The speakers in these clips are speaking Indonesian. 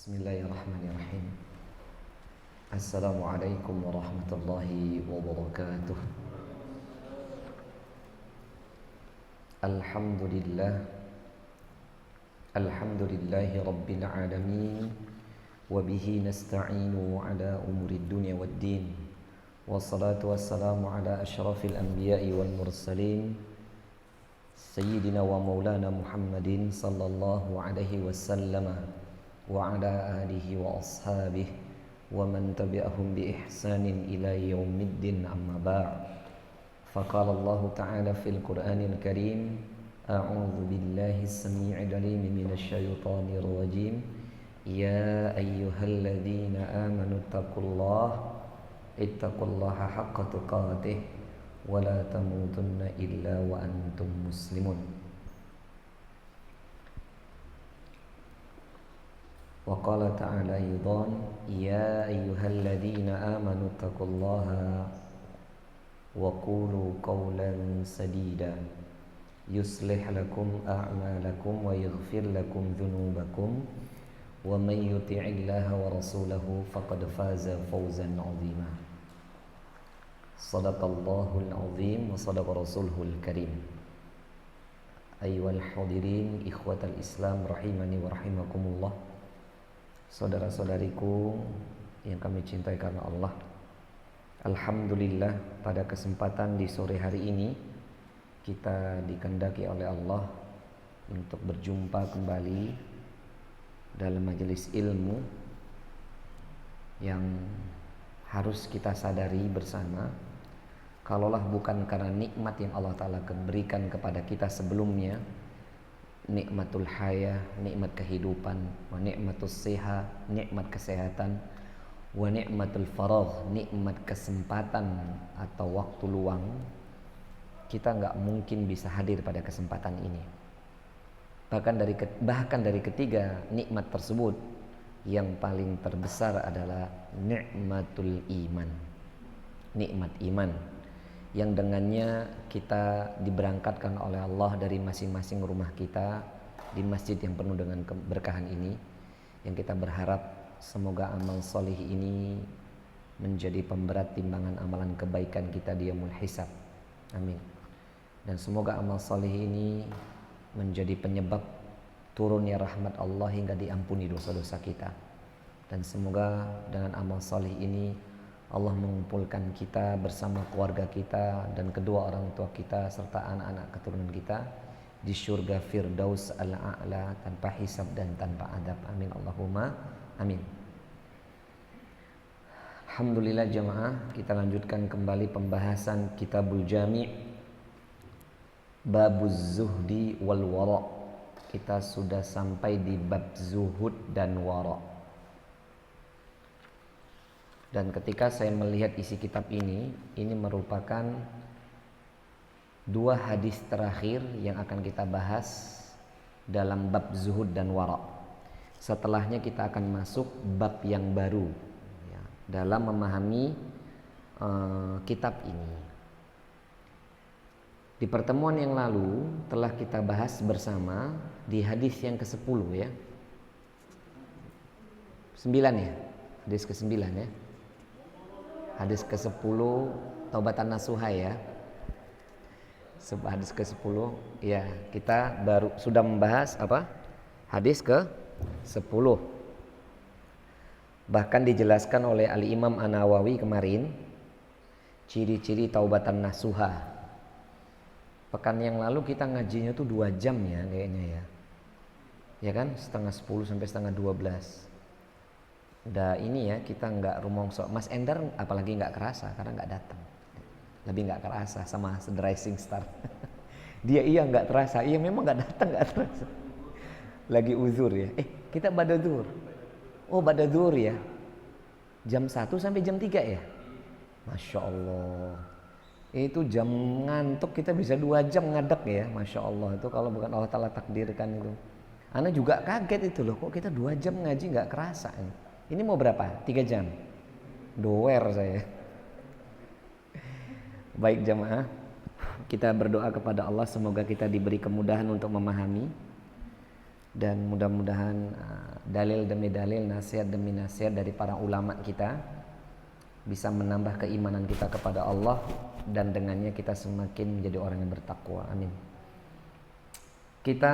Bismillahirrahmanirrahim. Assalamualaikum warahmatullahi wabarakatuh. Alhamdulillah. Alhamdulillahi rabbil alamin. Wabihi nasta'inu ala umurid dunya waddin. Wassalatu wassalamu ala ashrafil anbiya'i wal mursalin, Sayyidina wa maulana Muhammadin sallallahu alaihi wasallam wa ala alihi wa ashabihi wa man tabi'ahum bi ihsanin ila yaumiddin, amma ba'd. Faqala Allah ta'ala fil Qur'anil Karim, a'udzu billahi as-sami'il 'alim minasy syaithanir rajim. Ya ayyuhalladzina amanu ittaqullaha haqqa tuqatih wa la tamutunna illa wa antum muslimun. Wa qala ta'ala aidan, ya ayyuhalladzina amanu taqullaha wa qulu qawlan sadida yuslih lakum a'malakum wa yaghfir lakum dhunubakum wa man yuti'illaha wa rasulahu faqad faza fawzan 'azima. Shadaqallahul 'azim wa shadaqa rasuluhul karim. Ayyuhal hadirin ikhwatal Islam rahimani wa rahimakumullah. Saudara-saudariku yang kami cintai karena Allah, alhamdulillah pada kesempatan di sore hari ini kita dikehendaki oleh Allah untuk berjumpa kembali dalam majelis ilmu yang harus kita sadari bersama, kalaulah bukan karena nikmat yang Allah Ta'ala berikan kepada kita sebelumnya, nikmatul hayah, nikmat kehidupan, wa nikmatus siha, nikmat kesehatan, wa nikmatul faragh, nikmat kesempatan atau waktu luang, kita nggak mungkin bisa hadir pada kesempatan ini. Bahkan dari ketiga nikmat tersebut, yang paling terbesar adalah nikmatul iman, nikmat iman, yang dengannya kita diberangkatkan oleh Allah dari masing-masing rumah kita di masjid yang penuh dengan keberkahan ini, yang kita berharap semoga amal solih ini menjadi pemberat timbangan amalan kebaikan kita di yaumul hisab. Amin. Dan semoga amal solih ini menjadi penyebab turunnya rahmat Allah hingga diampuni dosa-dosa kita. Dan semoga dengan amal solih ini Allah mengumpulkan kita bersama keluarga kita dan kedua orang tua kita serta anak-anak keturunan kita di surga Firdaus al-A'la tanpa hisab dan tanpa adab. Amin Allahumma amin. Alhamdulillah jamaah, kita lanjutkan kembali pembahasan Kitabul Jami' Babuz Zuhdi wal Wara'. Kita sudah sampai di bab zuhud dan wara'. Dan ketika saya melihat isi kitab ini merupakan dua hadis terakhir yang akan kita bahas dalam bab zuhud dan wara'. Setelahnya kita akan masuk bab yang baru ya, dalam memahami kitab ini. Di pertemuan yang lalu telah kita bahas bersama di hadis yang ke-10 ya. 9 ya. Hadis ke-9 ya. Hadis ke-10 taubatan nasuha ya. Hadis ke-10 ya, kita baru sudah membahas apa? Hadis ke-10. Bahkan dijelaskan oleh Al-Imam An-Nawawi kemarin ciri-ciri taubatan nasuha. Pekan yang lalu kita ngajinya tuh 2 jam ya kayaknya ya. Ya kan? Setengah 10 sampai setengah 12. Udah ini ya, kita nggak rumongso. Mas Endar apalagi nggak kerasa karena nggak datang. Lebih nggak kerasa sama The Rising Star. Dia iya nggak terasa, iya memang nggak datang, nggak terasa. Lagi uzur ya. Kita pada zuhur. Oh pada zuhur ya. Jam 1 sampai jam 3 ya. Masya Allah. Itu jam ngantuk kita bisa 2 jam ngadek ya. Masya Allah, itu kalau bukan Allah Ta'ala takdirkan itu. Ana juga kaget itu loh, kok kita 2 jam ngaji nggak kerasa ini. Ini mau berapa? 3 jam? Doer saya. Baik jamaah, kita berdoa kepada Allah semoga kita diberi kemudahan untuk memahami Dan mudah-mudahan dalil demi dalil, nasihat demi nasihat dari para ulama kita bisa menambah keimanan kita kepada Allah, dan dengannya kita semakin menjadi orang yang bertakwa. Amin. Kita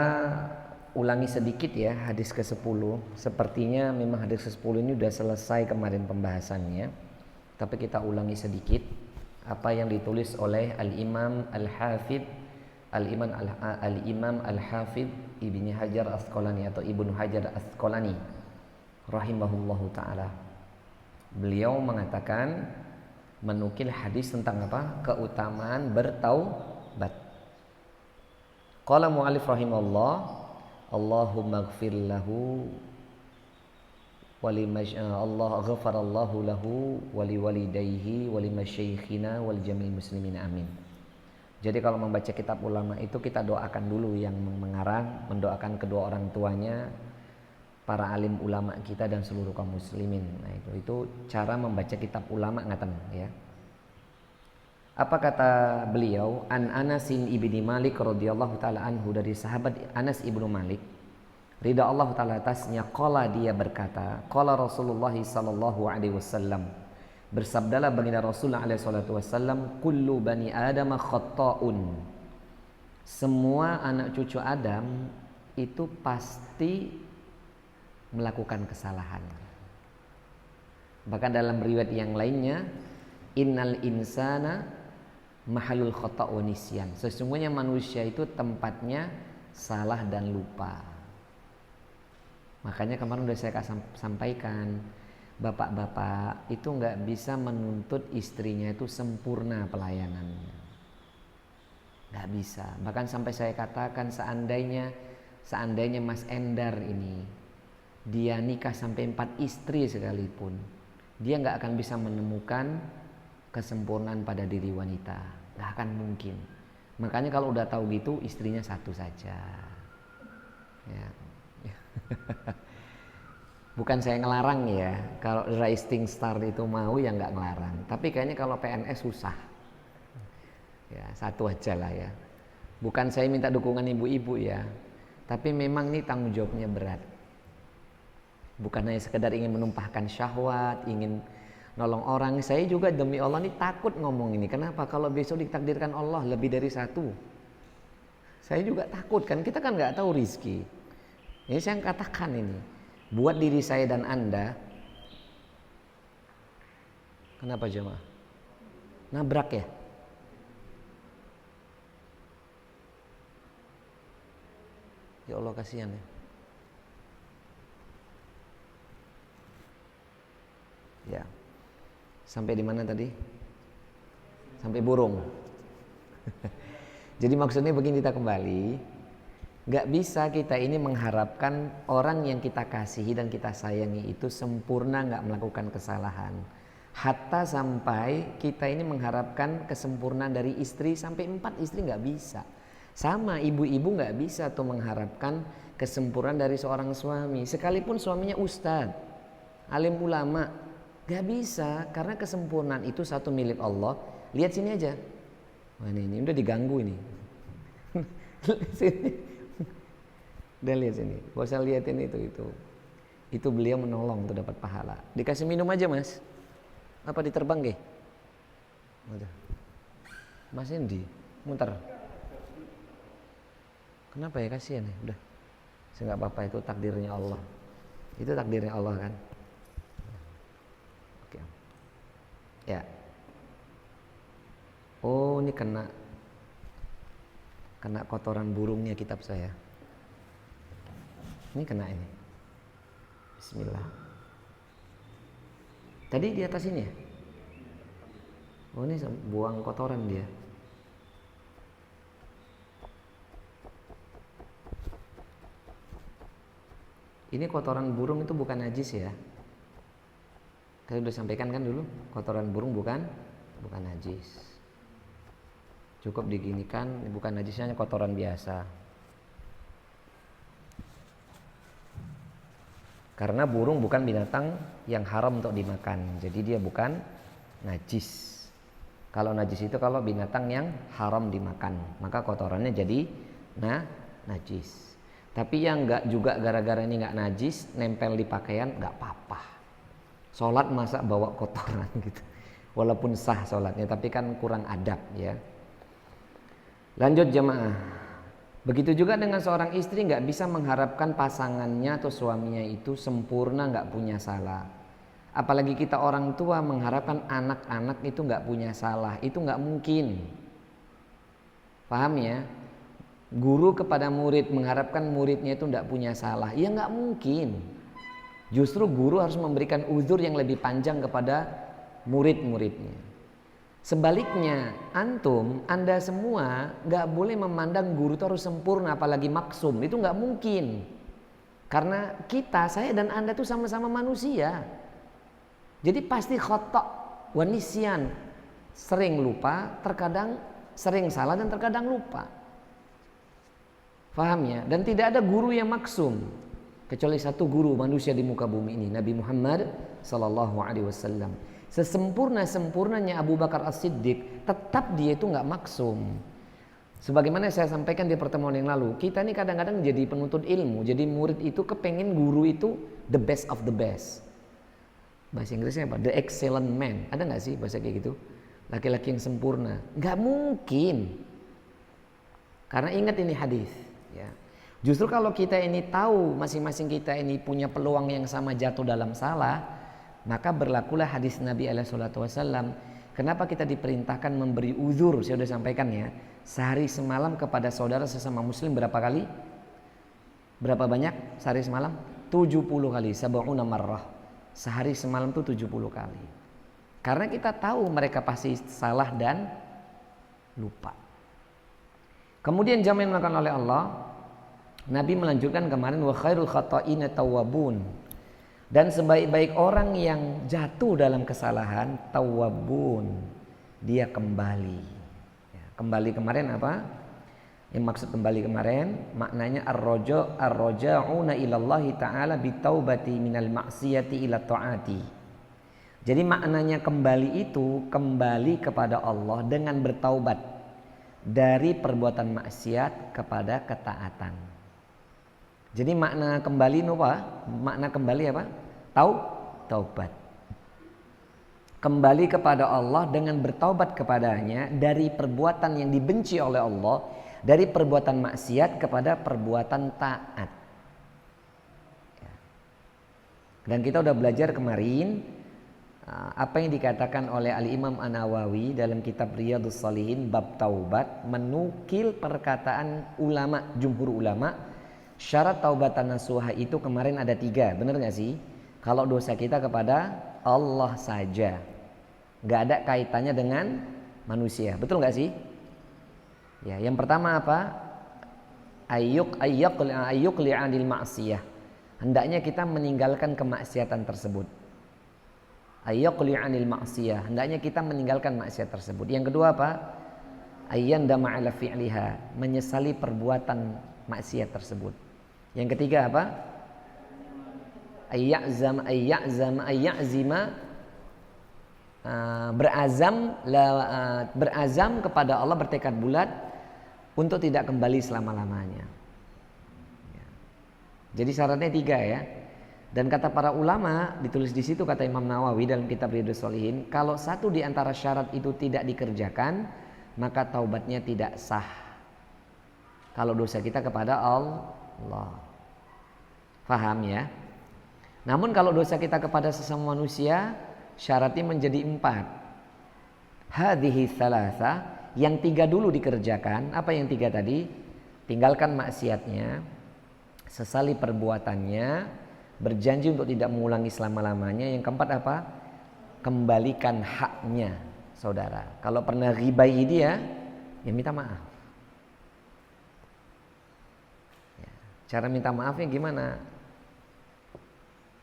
ulangi sedikit ya hadis ke-10. Sepertinya memang hadis ke-10 ini sudah selesai kemarin pembahasannya, tapi kita ulangi sedikit apa yang ditulis oleh Al-Imam Al-Hafidh Ibnu Hajar Asqalani atau Ibnu Hajar Asqalani rahimahullahu taala. Beliau mengatakan, menukil hadis tentang apa? Keutamaan bertaubat. Qala mu'allif rahimahullah, Allahumma ighfir lahu Allah ghafarallahu lahu wa liwalidayhi wa limasyaikhina wal jamil muslimin, amin. Jadi kalau membaca kitab ulama itu kita doakan dulu yang mengarang, mendoakan kedua orang tuanya, para alim ulama kita dan seluruh kaum muslimin. Nah, itu cara membaca kitab ulama ngaten ya. Apa kata beliau? An Anasin ibni Malik radhiyallahu taala anhu, dari sahabat Anas ibnu Malik ridha Allah taala atasnya, qala, dia berkata, qala Rasulullah sallallahu alaihi wasallam, bersabdalah baginda Rasulullah alaihi salatu wasallam, kullu bani Adam khata'un, semua anak cucu Adam itu pasti melakukan kesalahan. Bahkan dalam riwayat yang lainnya, innal insana mahalul khata' wa nisyan, sesungguhnya manusia itu tempatnya salah dan lupa. Makanya kemarin udah saya sampaikan, bapak-bapak itu nggak bisa menuntut istrinya itu sempurna pelayanannya, nggak bisa. Bahkan sampai saya katakan, seandainya Mas Endar ini dia nikah sampai 4 istri sekalipun, dia nggak akan bisa menemukan kesempurnaan pada diri wanita, nggak akan mungkin. Makanya kalau udah tahu gitu, istrinya satu saja ya. Bukan saya ngelarang ya, kalau Rising Star itu mau ya nggak ngelarang, tapi kayaknya kalau PNS susah ya, satu aja lah ya. Bukan saya minta dukungan ibu-ibu ya, tapi memang ini tanggung jawabnya berat. Bukan hanya sekedar ingin menumpahkan syahwat, ingin nolong orang. Saya juga demi Allah ini takut ngomong ini. Kenapa? Kalau besok ditakdirkan Allah lebih dari satu, saya juga takut kan. Kita kan nggak tahu rizki. Ini saya katakan ini buat diri saya dan Anda. Kenapa jemaah? Nabrak ya? Ya Allah, kasihan ya. Ya. Sampai di mana tadi? Sampai burung. Jadi maksudnya begini, kita kembali. Gak bisa kita ini mengharapkan orang yang kita kasihi dan kita sayangi itu sempurna, gak melakukan kesalahan. Hatta sampai kita ini mengharapkan kesempurnaan dari istri sampai 4 istri, gak bisa. Sama ibu-ibu gak bisa tuh mengharapkan kesempurnaan dari seorang suami, sekalipun suaminya ustadz, alim ulama, gak bisa. Karena kesempurnaan itu satu milik Allah. Lihat sini aja. Wah, ini udah diganggu ini. Sini. Dan lihat sini, gak usah liatin itu beliau menolong tuh dapat pahala. Dikasih minum aja mas, apa diterbang ge? Mas Endi, muter. Kenapa ya, kasihan ya? Udah, nggak apa-apa, itu takdirnya Allah. Itu takdirnya Allah kan. Oke. Ya. Oh, ini kena kotoran burungnya kitab saya. Ini kena ini. Bismillah. Tadi di atas ini ya? Oh, ini buang kotoran dia. Ini kotoran burung itu bukan najis ya. Saya sudah sampaikan kan dulu, kotoran burung bukan najis. Cukup diginikan, bukan najisnya, kotoran biasa. Karena burung bukan binatang yang haram untuk dimakan, jadi dia bukan najis. Kalau najis itu kalau binatang yang haram dimakan, maka kotorannya jadi najis. Tapi yang enggak juga gara-gara ini enggak najis, nempel di pakaian enggak apa-apa. Sholat masa bawa kotoran gitu. Walaupun sah sholatnya, tapi kan kurang adab ya. Lanjut jemaah. Begitu juga dengan seorang istri enggak bisa mengharapkan pasangannya atau suaminya itu sempurna, enggak punya salah. Apalagi kita orang tua mengharapkan anak-anak itu enggak punya salah, itu enggak mungkin. Paham ya? Guru kepada murid mengharapkan muridnya itu tidak punya salah, ya nggak mungkin. Justru guru harus memberikan uzur yang lebih panjang kepada murid-muridnya. Sebaliknya, Anda semua nggak boleh memandang guru itu harus sempurna, apalagi maksum. Itu nggak mungkin. Karena saya dan Anda itu sama-sama manusia. Jadi pasti khata' wa nisyan. Sering lupa, terkadang sering salah dan terkadang lupa. Paham ya? Dan tidak ada guru yang maksum kecuali satu guru manusia di muka bumi ini, Nabi Muhammad sallallahu alaihi wasallam. Sesempurna-sempurnanya Abu Bakar As-Siddiq, tetap dia itu nggak maksum. Sebagaimana saya sampaikan di pertemuan yang lalu, kita ini kadang-kadang jadi penuntut ilmu, jadi murid itu kepengen guru itu the best of the best. Bahasa Inggrisnya apa? The excellent man. Ada nggak sih bahasa kayak gitu? Laki-laki yang sempurna. Nggak mungkin. Karena ingat ini hadis. Ya. Justru kalau kita ini tahu masing-masing kita ini punya peluang yang sama jatuh dalam salah, maka berlakulah hadis Nabi SAW. Kenapa kita diperintahkan memberi uzur? Saya sudah sampaikan ya. Sehari semalam kepada saudara sesama muslim berapa kali? Berapa banyak sehari semalam? 70 kali. Sab'una marrah. Sehari semalam itu 70 kali. Karena kita tahu mereka pasti salah dan lupa. Kemudian jam yang dilakukan oleh Allah, Nabi melanjutkan kemarin wa khairul khata'ina tawwabun. Dan sebaik-baik orang yang jatuh dalam kesalahan tawwabun, dia kembali. Ya, kembali kemarin apa? Yang maksud kembali kemarin maknanya ar-raja'una ilallahi ta'ala bitaubati minal ma'siyati ila ta'ati. Jadi maknanya kembali itu kembali kepada Allah dengan bertaubat dari perbuatan maksiat kepada ketaatan. Jadi makna kembali apa? Makna kembali apa? Taubat. Kembali kepada Allah dengan bertaubat kepadanya dari perbuatan yang dibenci oleh Allah, dari perbuatan maksiat kepada perbuatan taat. Dan kita udah belajar kemarin apa yang dikatakan oleh Al-Imam An-Nawawi dalam kitab Riyadhus Shalihin bab taubat, menukil perkataan ulama, jumhur ulama. Syarat taubatan nasuha itu kemarin ada 3, benar gak sih? Kalau dosa kita kepada Allah saja, gak ada kaitannya dengan manusia, betul gak sih? Ya, yang pertama apa? Ayyuk li'anil ma'siyah. Hendaknya kita meninggalkan kemaksiatan tersebut. Ayyuk li'anil ma'siyah. Hendaknya kita meninggalkan maksiat tersebut. Yang kedua apa? Ayyandama 'ala fi'liha. Menyesali perbuatan maksiat tersebut. Yang ketiga apa? Ayyazima berazam kepada Allah, bertekad bulat untuk tidak kembali selama-lamanya. Jadi syaratnya 3 ya. Dan kata para ulama, ditulis di situ kata Imam Nawawi dalam kitab Riyadhus Shalihin, kalau satu di antara syarat itu tidak dikerjakan, maka taubatnya tidak sah. Kalau dosa kita kepada Allah. Faham ya? Namun kalau dosa kita kepada sesama manusia, syaratnya menjadi 4. Hadhihi thalatha, yang 3 dulu dikerjakan. Apa yang 3 tadi? Tinggalkan maksiatnya, sesali perbuatannya, berjanji untuk tidak mengulangi selama-lamanya. Yang keempat apa? Kembalikan haknya saudara. Kalau pernah ghibai dia, ya minta maaf. Ya, cara minta maafnya gimana?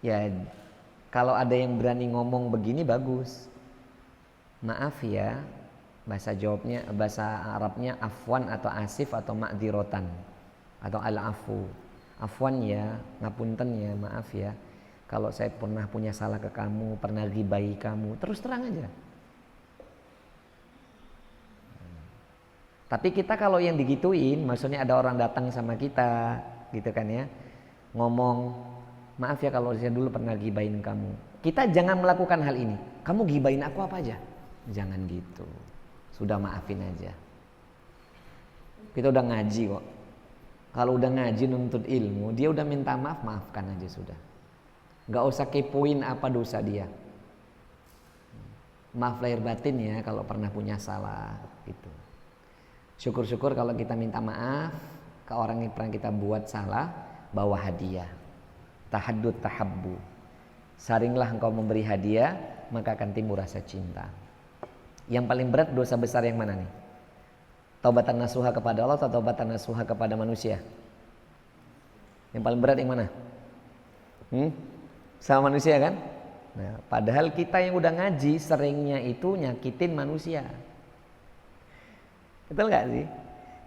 Ya, kalau ada yang berani ngomong begini bagus. Maaf ya, bahasa Arabnya afwan atau asif atau ma'dzirotan atau al-afu. Afwan ya, ngapunten ya, maaf ya. Kalau saya pernah punya salah ke kamu, pernah ghibai kamu, terus terang aja. Tapi kita kalau yang digituin, maksudnya ada orang datang sama kita, gitu kan ya. Ngomong, maaf ya kalau saya dulu pernah gibain kamu. Kita jangan melakukan hal ini. Kamu gibain aku apa aja? Jangan gitu. Sudah maafin aja. Kita udah ngaji kok. Kalau udah ngaji nuntut ilmu, dia udah minta maaf, maafkan aja sudah. Gak usah kepoin apa dosa dia. Maaf lahir batin ya kalau pernah punya salah gitu. Syukur-syukur kalau kita minta maaf ke orang yang pernah kita buat salah, bawa hadiah. Tahaddud tahabbu. Saringlah engkau memberi hadiah, maka akan timbul rasa cinta. Yang paling berat dosa besar yang mana nih? Taubatan nasuha kepada Allah atau taubatan nasuha kepada manusia? Yang paling berat yang mana? Sama manusia kan? Nah, padahal kita yang udah ngaji seringnya itu nyakitin manusia. Betul gak sih?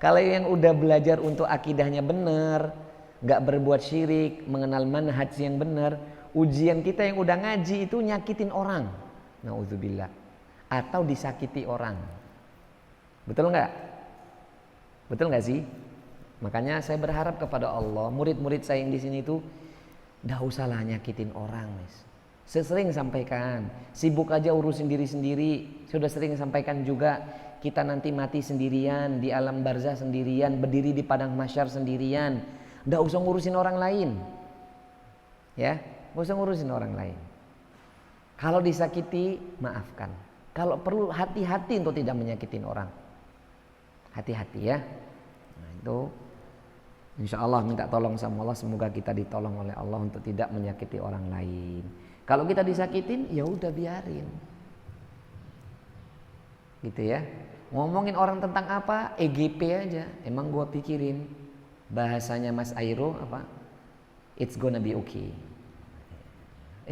Kalau yang udah belajar untuk akidahnya benar, gak berbuat syirik, mengenal manhaj yang benar, ujian kita yang udah ngaji itu nyakitin orang. Nauzubillah. Atau disakiti orang. Betul gak? Betul gak sih? Makanya saya berharap kepada Allah, murid-murid saya yang di sini itu dah usahlah nyakitin orang, Mas. Saya sering sampaikan, sibuk aja urusin diri sendiri. Sudah sering sampaikan juga, kita nanti mati sendirian di alam barzah sendirian, berdiri di padang mahsyar sendirian. Nggak usah ngurusin orang lain, ya, nggak usah ngurusin orang lain. Kalau disakiti, maafkan. Kalau perlu hati-hati untuk tidak menyakitin orang. Hati-hati ya. Nah, itu insya Allah minta tolong sama Allah, semoga kita ditolong oleh Allah untuk tidak menyakiti orang lain. Kalau kita disakitin, ya udah biarin. Gitu ya. Ngomongin orang tentang apa? EGP aja. Emang gua pikirin bahasanya Mas Airo apa? It's gonna be okay.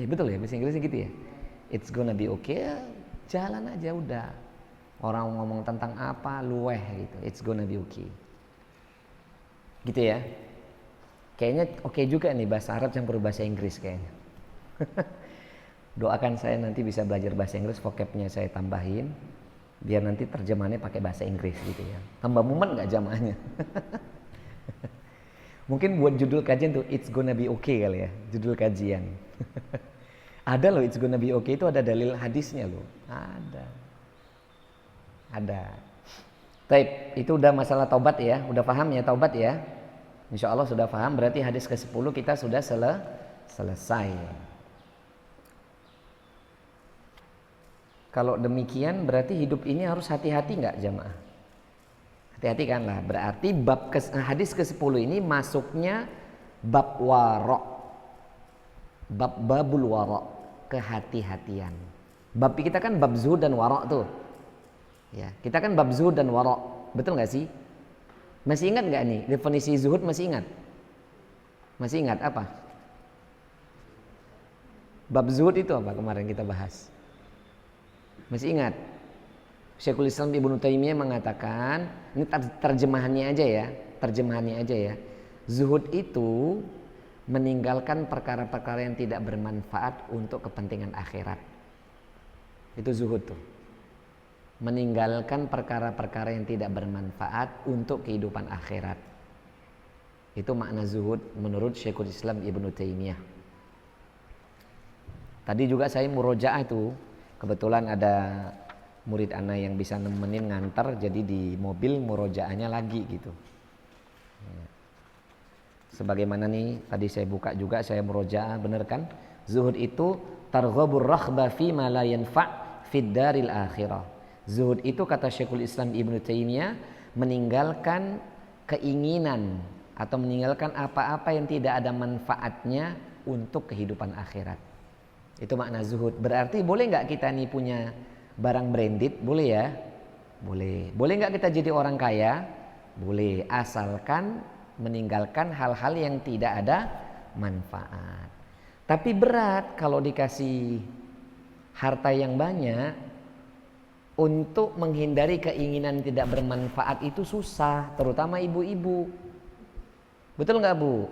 Betul ya, bahasa Inggrisnya gitu ya. It's gonna be okay. Ya, jalan aja udah. Orang ngomong tentang apa, luweh gitu. It's gonna be okay. Gitu ya. Kayaknya oke juga nih bahasa Arab campur bahasa Inggris kayaknya. Doakan saya nanti bisa belajar bahasa Inggris, vocabnya saya tambahin biar nanti terjemahannya pakai bahasa Inggris gitu ya. Tambah mumet nggak jamaahnya? Mungkin buat judul kajian tuh It's gonna be okay kali ya, judul kajian. Ada loh It's gonna be okay, itu ada dalil hadisnya loh. Ada. Taib, itu udah masalah taubat ya, udah paham ya taubat ya? Insya Allah sudah paham, berarti hadis ke-10 kita sudah selesai. Kalau demikian berarti hidup ini harus hati-hati nggak jamaah? Hati-hati kan lah, berarti hadis ke-10 ini masuknya bab warok. Babul warok, kehati-hatian. Bab kita kan bab zuhud dan warok tuh. Ya, kita kan bab zuhud dan warok, betul nggak sih? Masih ingat nggak nih definisi zuhud? Masih ingat? Masih ingat apa? Bab zuhud itu apa kemarin kita bahas? Masih ingat? Syekhul Islam Ibnu Taimiyah mengatakan, ini terjemahannya aja ya. Zuhud itu meninggalkan perkara-perkara yang tidak bermanfaat untuk kepentingan akhirat. Itu zuhud tuh. Meninggalkan perkara-perkara yang tidak bermanfaat untuk kehidupan akhirat. Itu makna zuhud menurut Syekhul Islam Ibnu Taimiyah. Tadi juga saya murojaah itu, kebetulan ada murid ana yang bisa nemenin ngantar, jadi di mobil murojaahnya lagi gitu. Sebagaimana nih tadi saya buka juga, saya murojaah, bener kan? Zuhud itu targhabur raghba fi ma la yanfa' fid daril akhirah. Zuhud itu kata Syekhul Islam Ibnu Taimiyah meninggalkan keinginan atau meninggalkan apa-apa yang tidak ada manfaatnya untuk kehidupan akhirat. Itu makna zuhud. Berarti boleh nggak kita nih punya barang branded? Boleh ya? Boleh. Boleh nggak kita jadi orang kaya? Boleh, asalkan meninggalkan hal-hal yang tidak ada manfaat. Tapi berat kalau dikasih harta yang banyak. Untuk menghindari keinginan tidak bermanfaat itu susah, terutama ibu-ibu. Betul nggak Bu?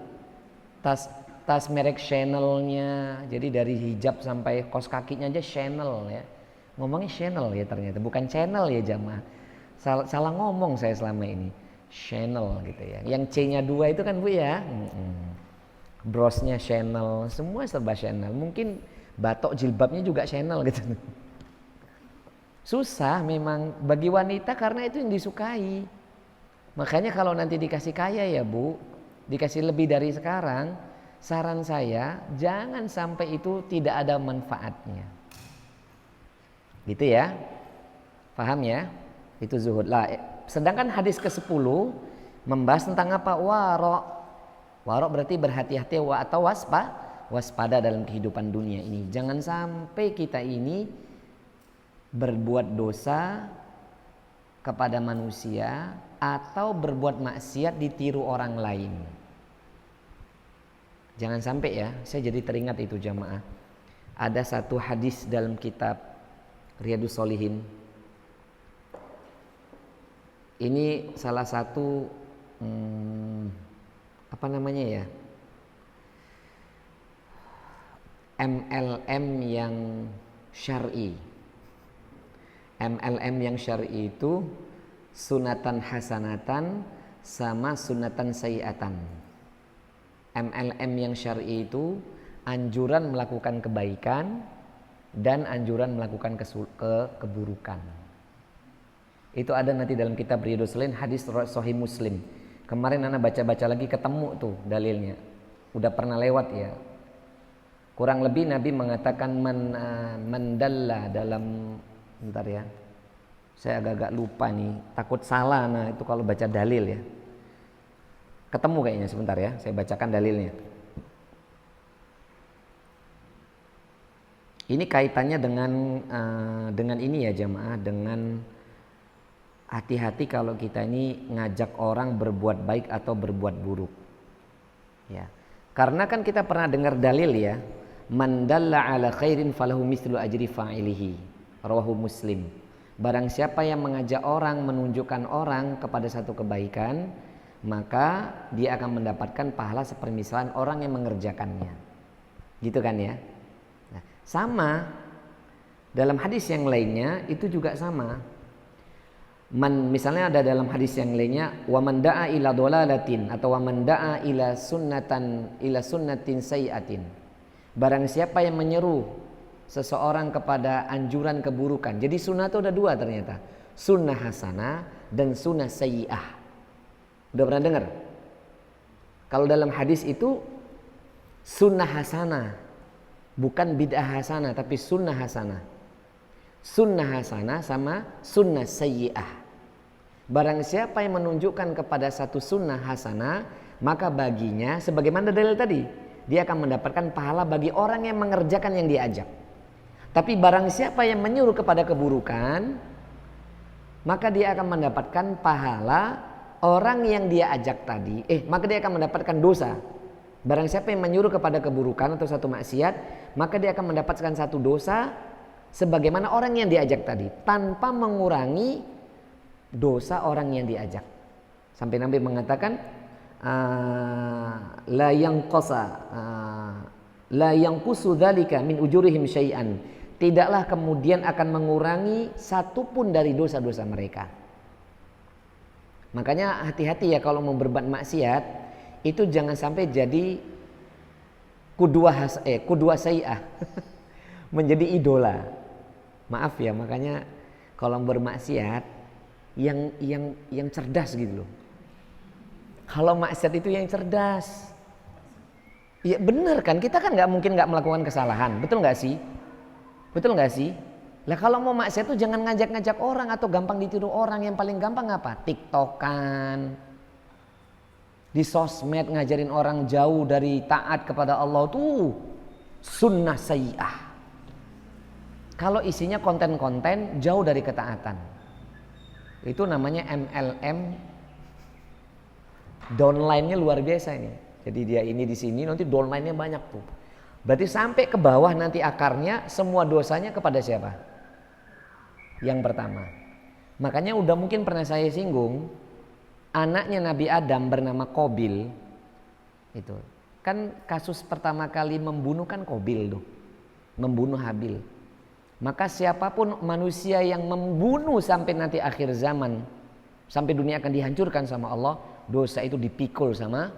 Tas merek Chanel-nya, jadi dari hijab sampai kaos kakinya aja Chanel ya. Ngomongnya Chanel ya ternyata, bukan channel ya jamaah. Salah ngomong saya selama ini. Chanel gitu ya. Yang C-nya 2 itu kan Bu ya. Brosnya Chanel, semua serba Chanel. Mungkin batok jilbabnya juga Chanel gitu. Susah memang bagi wanita karena itu yang disukai. Makanya kalau nanti dikasih kaya ya Bu, dikasih lebih dari sekarang, saran saya jangan sampai itu tidak ada manfaatnya. Gitu ya. Paham ya? Itu zuhud lah. Sedangkan hadis ke-10 membahas tentang apa? Waro. Waro berarti berhati-hati atau waspada dalam kehidupan dunia ini. Jangan sampai kita ini berbuat dosa kepada manusia atau berbuat maksiat ditiru orang lain. Jangan sampai ya. Saya jadi teringat itu jamaah. Ada satu hadis dalam kitab Riyadhus Shalihin. Ini salah satu apa namanya ya, MLM yang syar'i. MLM yang syar'i itu sunatan hasanatan sama sunatan sayiatan. MLM yang syar'i itu anjuran melakukan kebaikan dan anjuran melakukan keburukan. Itu ada nanti dalam kitab Riyadhus Shalihin, hadis Sahih Muslim. Kemarin anak baca-baca lagi ketemu tuh dalilnya. Udah pernah lewat ya. Kurang lebih Nabi mengatakan mandalla dalam, bentar ya. Saya agak-agak lupa nih, takut salah nah itu kalau baca dalil ya. Ketemu kayaknya sebentar ya, saya bacakan dalilnya. Ini kaitannya dengan ini ya jamaah, dengan hati-hati kalau kita ini ngajak orang berbuat baik atau berbuat buruk. Ya. Karena kan kita pernah dengar dalil ya, man dalla ala khairin falahu mislu ajri fa'ilihi. Rawahu Muslim. Barang siapa yang mengajak orang, menunjukkan orang kepada satu kebaikan, maka dia akan mendapatkan pahala sepermisalan orang yang mengerjakannya. Gitu kan ya? Nah, sama dalam hadis yang lainnya itu juga sama. Misalnya ada dalam hadis yang lainnya, wa man da'a ila dhalalatin atau wa man da'a ila sunnatin sayyi'atin. Barang siapa yang menyeru seseorang kepada anjuran keburukan. Jadi sunnah itu ada dua ternyata. Sunnah hasanah dan sunnah sayyi'ah. Udah pernah dengar? Kalau dalam hadis itu sunnah hasanah, bukan bid'ah hasanah tapi sunnah hasanah. Sunnah hasanah sama sunnah sayyi'ah. Barang siapa yang menunjukkan kepada satu sunnah hasanah, maka baginya sebagaimana dalil tadi, dia akan mendapatkan pahala bagi orang yang mengerjakan yang diajak. Tapi barang siapa yang menyuruh kepada keburukan, maka dia akan mendapatkan pahala orang yang dia ajak tadi. Maka dia akan mendapatkan dosa. Barang siapa yang menyuruh kepada keburukan atau satu maksiat, maka dia akan mendapatkan satu dosa sebagaimana orang yang diajak tadi, tanpa mengurangi dosa orang yang diajak. Sampai Nabi mengatakan la yanqusu dzalika min ujurihim syai'an. Tidaklah kemudian akan mengurangi satupun dari dosa-dosa mereka. Makanya hati-hati ya kalau mau berbuat maksiat, itu jangan sampai jadi kudua sayyi'ah. Menjadi idola. Maaf ya, makanya kalau bermaksiat yang cerdas gitu loh. Kalau maksiat itu yang cerdas. Ya benar kan, kita kan nggak mungkin nggak melakukan kesalahan, betul nggak sih? Betul nggak sih? Lah kalau mau maksiat itu jangan ngajak-ngajak orang atau gampang ditiru orang. Yang paling gampang apa? TikTokan, di sosmed ngajarin orang jauh dari taat kepada Allah tuh sunnah sayyi'ah. Kalau isinya konten-konten jauh dari ketaatan, itu namanya MLM. Downline-nya luar biasa ini. Jadi dia ini di sini, nanti downline-nya banyak tuh. Berarti sampai ke bawah nanti akarnya semua dosanya kepada siapa? Yang pertama. Makanya udah mungkin pernah saya singgung, anaknya Nabi Adam bernama Qabil. Itu kan kasus pertama kali membunuh kan Qabil tuh. Membunuh Habil. Maka siapapun manusia yang membunuh sampai nanti akhir zaman, Sampai dunia akan dihancurkan sama Allah, dosa itu dipikul sama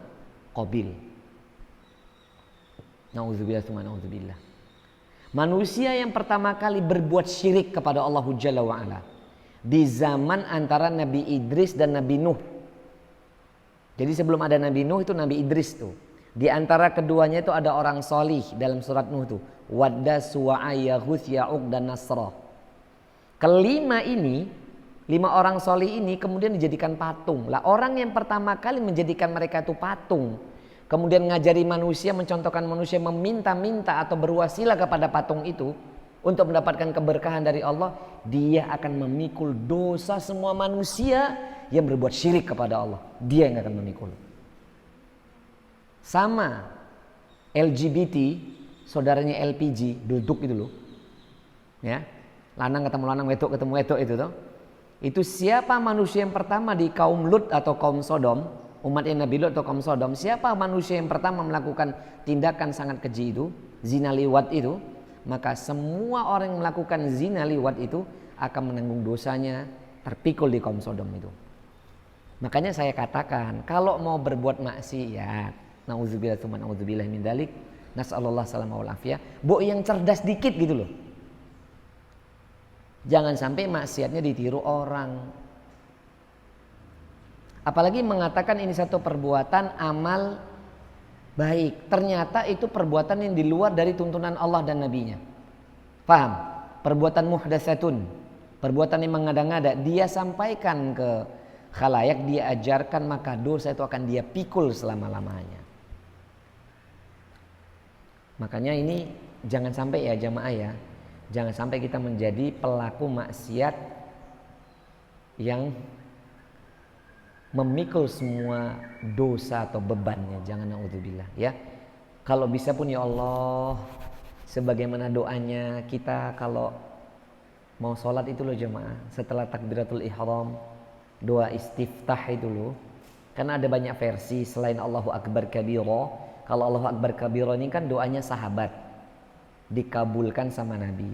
Qabil. Nauzubillah tsumma nauzubillah. Manusia yang pertama kali berbuat syirik kepada Allah Jalla wa Ala di zaman antara Nabi Idris dan Nabi Nuh. Jadi sebelum ada Nabi Nuh itu Nabi Idris tuh. Di antara keduanya itu ada orang solih dalam surat Nuh tuh. Wadda, Suwa'a, Yaghus, Ya'uq dan Nasrah. Kelima ini, 5 orang solih ini kemudian dijadikan patung. Lah orang yang pertama kali menjadikan mereka itu patung, kemudian ngajari manusia, mencontohkan manusia meminta-minta atau berwasilah kepada patung itu untuk mendapatkan keberkahan dari Allah, dia akan memikul dosa semua manusia yang berbuat syirik kepada Allah. Dia yang akan memikul. Sama LGBT, saudaranya LPG, duduk itu loh. Ya. Lanang ketemu lanang, wedok ketemu wedok itu toh. Itu siapa manusia yang pertama di kaum Lut atau kaum Sodom, umatnya Nabi Lut atau kaum Sodom, siapa manusia yang pertama melakukan tindakan sangat keji itu, zina liwat itu, maka semua orang yang melakukan zina liwat itu akan menanggung dosanya, terpikul di kaum Sodom itu. Makanya saya katakan, kalau mau berbuat maksiat, nauzubillah tsumma nauzubillah min dzalik, nasallallahu salamah wal afiyah, bo yang cerdas dikit gitu loh. Jangan sampai maksiatnya ditiru orang. Apalagi mengatakan ini satu perbuatan amal baik, ternyata itu perbuatan yang di luar dari tuntunan Allah dan Nabi-Nya. Paham? Perbuatan muhdatsatun, perbuatan yang mengada-ngada, dia sampaikan ke khalayak, dia ajarkan, maka dosa itu akan dia pikul selama-lamanya. Makanya ini jangan sampai ya jamaah ya, jangan sampai kita menjadi pelaku maksiat yang memikul semua dosa atau bebannya. Jangan, naudzubillah ya. Kalau bisa pun ya Allah, sebagaimana doanya kita kalau mau sholat itu loh jemaah, setelah takbiratul ihram, doa istiftah itu loh. Karena ada banyak versi selain Allahu Akbar kabira. Kalau Allahu Akbar kabira ini kan doanya sahabat, dikabulkan sama Nabi.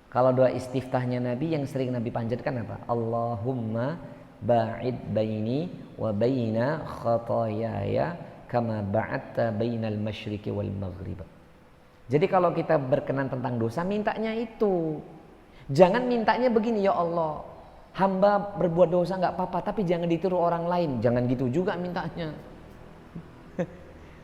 Kalau doa istiftahnya Nabi yang sering Nabi panjatkan apa? Allahumma ba'id baini wa baina khatayaya kama ba'adta bainal masyriqi wal maghrib. Jadi kalau kita berkenan tentang dosa, mintanya itu. Jangan mintanya begini, ya Allah, hamba berbuat dosa gak apa-apa, tapi jangan ditiru orang lain. Jangan gitu juga mintanya.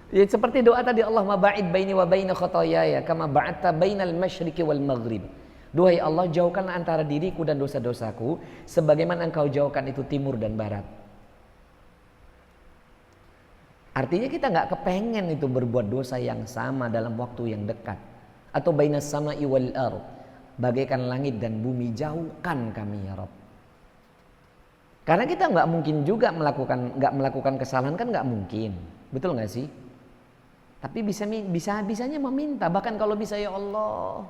Ya, seperti doa tadi, Allahumma ba'id baini wa baina khatayaya kama ba'adta bainal masyriqi wal maghrib. Duhai Allah, jauhkan antara diriku dan dosa-dosaku sebagaimana Engkau jauhkan itu timur dan barat. Artinya kita gak kepengen itu berbuat dosa yang sama dalam waktu yang dekat. Atau bainas sama'i wal ardh, bagaikan langit dan bumi, jauhkan kami ya Rabb. Karena kita gak mungkin juga melakukan kesalahan, kan gak mungkin. Betul gak sih? Tapi bisanya meminta. Bahkan kalau bisa, ya Allah,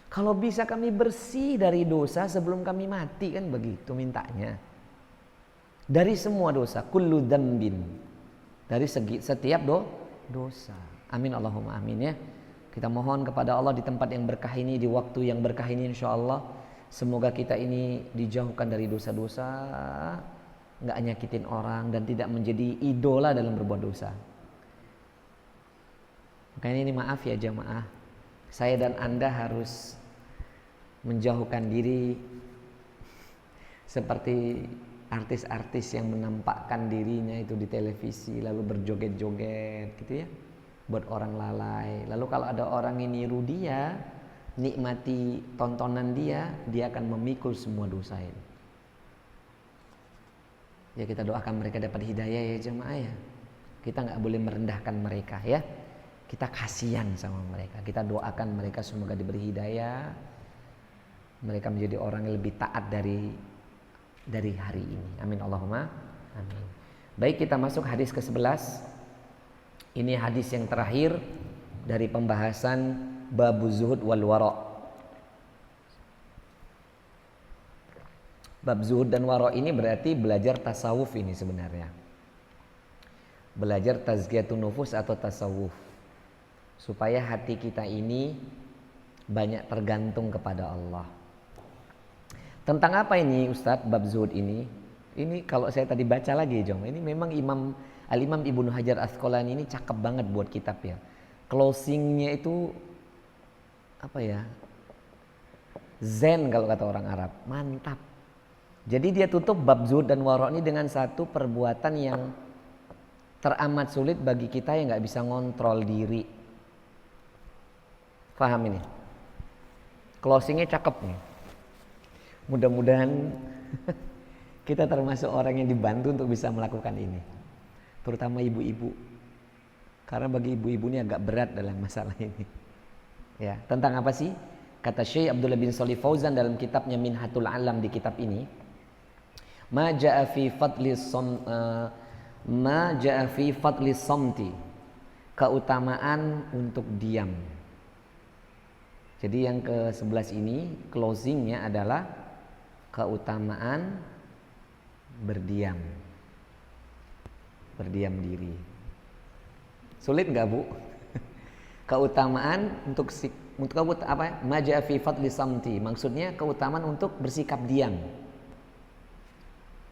kalau bisa kami bersih dari dosa sebelum kami mati, kan begitu mintanya. Dari semua dosa, kullu dzambin, dari setiap dosa. Amin Allahumma amin ya. Kita mohon kepada Allah di tempat yang berkah ini, di waktu yang berkah ini, insyaallah semoga kita ini dijauhkan dari dosa-dosa, nggak nyakitin orang dan tidak menjadi idola dalam berbuat dosa. Makanya ini maaf ya jamaah, saya dan Anda harus menjauhkan diri seperti artis-artis yang menampakkan dirinya itu di televisi lalu berjoget-joget gitu ya, buat orang lalai. Lalu kalau ada orang yang niru dia, nikmati tontonan dia akan memikul semua dosa ini. Ya kita doakan mereka dapat hidayah ya jemaah ya. Kita nggak boleh merendahkan mereka ya. Kita kasihan sama mereka. Kita doakan mereka semoga diberi hidayah. Mereka menjadi orang yang lebih taat dari hari ini. Amin Allahumma amin. Baik, kita masuk hadis ke-11. Ini hadis yang terakhir dari pembahasan bab zuhud wal wara'. Bab zuhud dan wara' ini berarti belajar tasawuf ini sebenarnya. Belajar tazkiyatun nufus atau tasawuf. Supaya hati kita ini banyak tergantung kepada Allah. Tentang apa ini Ustadz bab zuhud ini? Ini kalau saya tadi baca lagi, Jom, ini memang Al-Imam Ibnu Hajar Asqalani ini cakep banget buat kitab ya. Closingnya itu apa ya? Zen kalau kata orang Arab, mantap. Jadi dia tutup bab zuhud dan wara' ini dengan satu perbuatan yang teramat sulit bagi kita yang nggak bisa ngontrol diri. Paham ini? Closingnya cakep nih. Mudah-mudahan kita termasuk orang yang dibantu untuk bisa melakukan ini, terutama ibu-ibu, karena bagi ibu-ibu ini agak berat dalam masalah ini. Ya, tentang apa sih? Kata Syekh Abdullah bin Shalih Fauzan dalam kitabnya Minhatul Alam, di kitab ini, ma jaa fi fadli somti, keutamaan untuk diam. Jadi yang ke-11 ini closingnya adalah keutamaan berdiam diri. Sulit nggak, Bu? Keutamaan untuk apa? Maja fi fadli samti, maksudnya keutamaan untuk bersikap diam.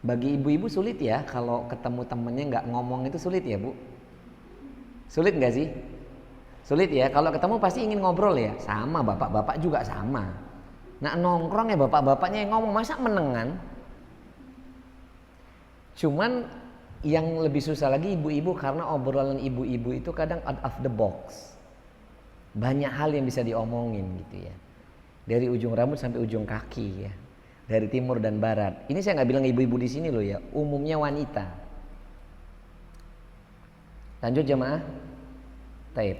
Bagi ibu-ibu sulit ya, kalau ketemu temennya nggak ngomong itu sulit ya, Bu? Sulit nggak sih? Sulit ya, kalau ketemu pasti ingin ngobrol ya. Sama, bapak-bapak juga sama. Nah, nongkrong ya bapak-bapaknya yang ngomong, masa menengan? Cuman yang lebih susah lagi ibu-ibu, karena obrolan ibu-ibu itu kadang out of the box. Banyak hal yang bisa diomongin gitu ya. Dari ujung rambut sampai ujung kaki ya. Dari timur dan barat. Ini saya nggak bilang ibu-ibu di sini loh ya, umumnya wanita. Lanjut jemaah. Taib.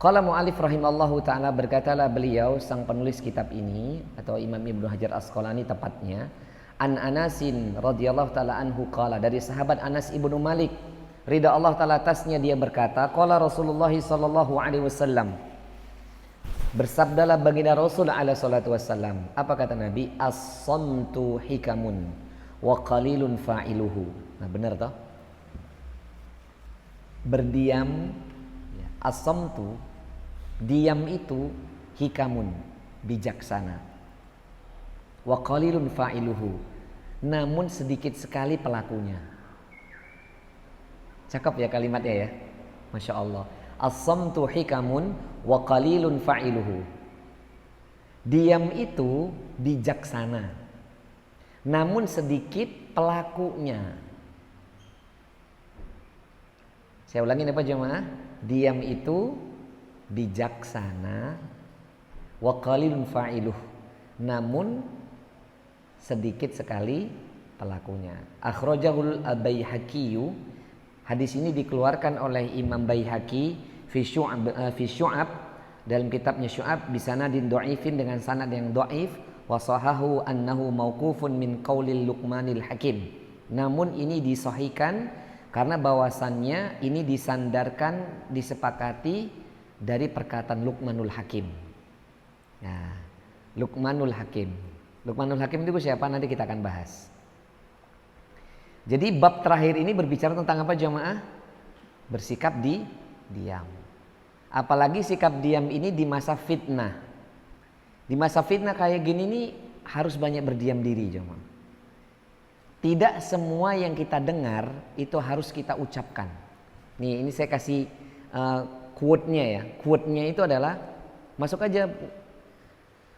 Qala mu'alif rahimallahu ta'ala, berkatalah beliau sang penulis kitab ini atau Imam Ibnu Hajar Asqalani tepatnya, an Anasin radhiyallahu ta'ala anhu qala, dari sahabat Anas ibnu Malik ridha Allah ta'ala atasnya, dia berkata, qala Rasulullah sallallahu alaihi wasallam, bersabdalah baginda Rasul alaihi salatu wasallam, apa kata Nabi? As-samtu hikamun wa qalilun fa'iluhu. Nah, benar toh? Berdiam, as-samtu, diam itu, hikamun, bijaksana, wa qalilun fa'iluhu, namun sedikit sekali pelakunya. Cakep ya kalimatnya ya, Masya Allah. As-samtu hikamun wa qalilun fa'iluhu, diam itu bijaksana, namun sedikit pelakunya. Saya ulangin apa jemaah? Diam itu bijaksana, wa qalilun fa'iluh, namun sedikit sekali pelakunya. Akhrajahul Baihaqi, hadis ini dikeluarkan oleh Imam Baihaqi fi Syu'ab, dalam kitabnya Syu'ab, bisanadin dhaifin, dengan sanad yang dhaif, wa sahahu annahu mauqufun min qaulil Luqmanil Hakim, namun ini disahihkan karena bahwasannya ini disandarkan, disepakati dari perkataan Luqmanul Hakim. Nah, Luqmanul Hakim. Luqmanul Hakim itu siapa? Nanti kita akan bahas. Jadi bab terakhir ini berbicara tentang apa jemaah? Bersikap diam. Apalagi sikap diam ini di masa fitnah. Di masa fitnah kayak gini nih harus banyak berdiam diri jemaah. Tidak semua yang kita dengar itu harus kita ucapkan. Nih, ini saya kasih quote-nya ya. Quote-nya itu adalah, masuk aja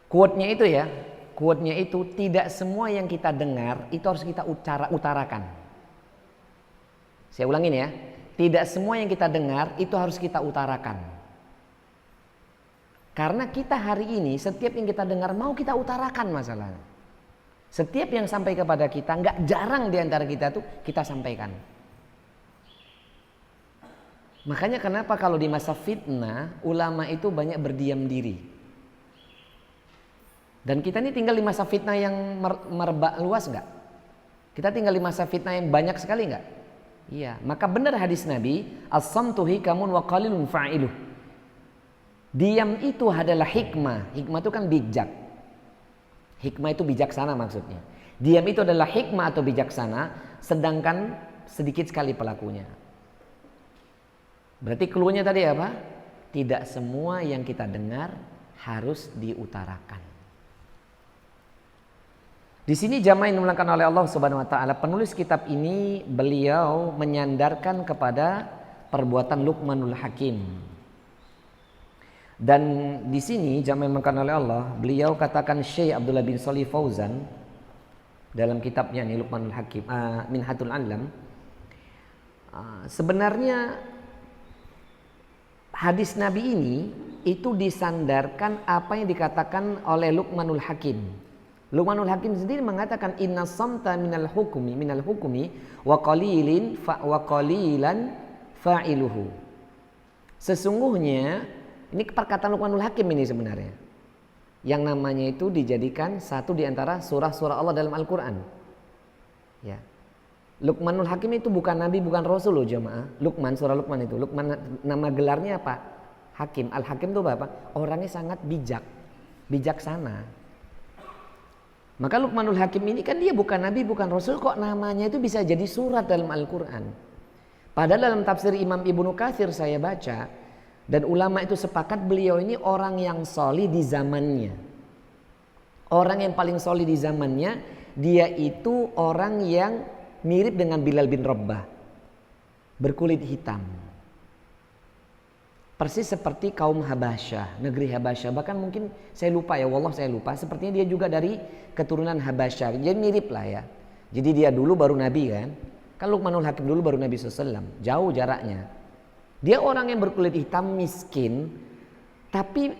quote-nya itu ya. Quote-nya itu, tidak semua yang kita dengar itu harus kita utarakan. Saya ulangin ya. Tidak semua yang kita dengar itu harus kita utarakan. Karena kita hari ini setiap yang kita dengar mau kita utarakan masalahnya. Setiap yang sampai kepada kita, nggak jarang di antara kita tuh kita sampaikan. Makanya kenapa kalau di masa fitnah ulama itu banyak berdiam diri. Dan kita ini tinggal di masa fitnah yang merebak luas nggak? Kita tinggal di masa fitnah yang banyak sekali nggak? Iya. Maka benar hadis Nabi, as-samtu hikamun wa qalilun fa'iluh. Diam itu adalah hikmah. Hikmah itu kan bijak. Hikmah itu bijaksana maksudnya. Diam itu adalah hikmah atau bijaksana, sedangkan sedikit sekali pelakunya. Berarti cluenya tadi apa? Tidak semua yang kita dengar harus diutarakan. Di sini jamaah yang dimuliakan oleh Allah Subhanahu wa taala, penulis kitab ini beliau menyandarkan kepada perbuatan Luqmanul Hakim. Dan di sini jamaah yang dimuliakan oleh Allah, beliau katakan Syekh Abdullah bin Shalih Fauzan dalam kitabnya ini Luqmanul Hakim, Minhatul Alam, sebenarnya hadis Nabi ini itu disandarkan apa yang dikatakan oleh Luqmanul Hakim. Luqmanul Hakim sendiri mengatakan inna samta minal hukumi wa qalilan fa'iluhu. Sesungguhnya ini perkataan Luqmanul Hakim ini sebenarnya. Yang namanya itu dijadikan satu di antara surah-surah Allah dalam Al-Qur'an. Ya. Luqmanul Hakim itu bukan nabi, bukan rasul loh jemaah. Luqman, surah Luqman itu. Luqman nama gelarnya apa? Hakim. Al-Hakim itu apa? Orangnya sangat bijaksana. Maka Luqmanul Hakim ini kan dia bukan nabi, bukan rasul, kok namanya itu bisa jadi surat dalam Al-Qur'an. Padahal dalam tafsir Imam Ibnu Katsir saya baca, dan ulama itu sepakat beliau ini orang yang solih di zamannya. Orang yang paling solih di zamannya, dia itu orang yang mirip dengan Bilal bin Rabbah, berkulit hitam, persis seperti kaum Habasyah, negeri Habasyah. Bahkan mungkin saya lupa ya, wallah saya lupa. Sepertinya dia juga dari keturunan Habasyah. Jadi mirip lah ya. Jadi dia dulu baru Nabi kan. Kan Luqmanul Hakim dulu baru Nabi SAW. Jauh jaraknya. Dia orang yang berkulit hitam, miskin, tapi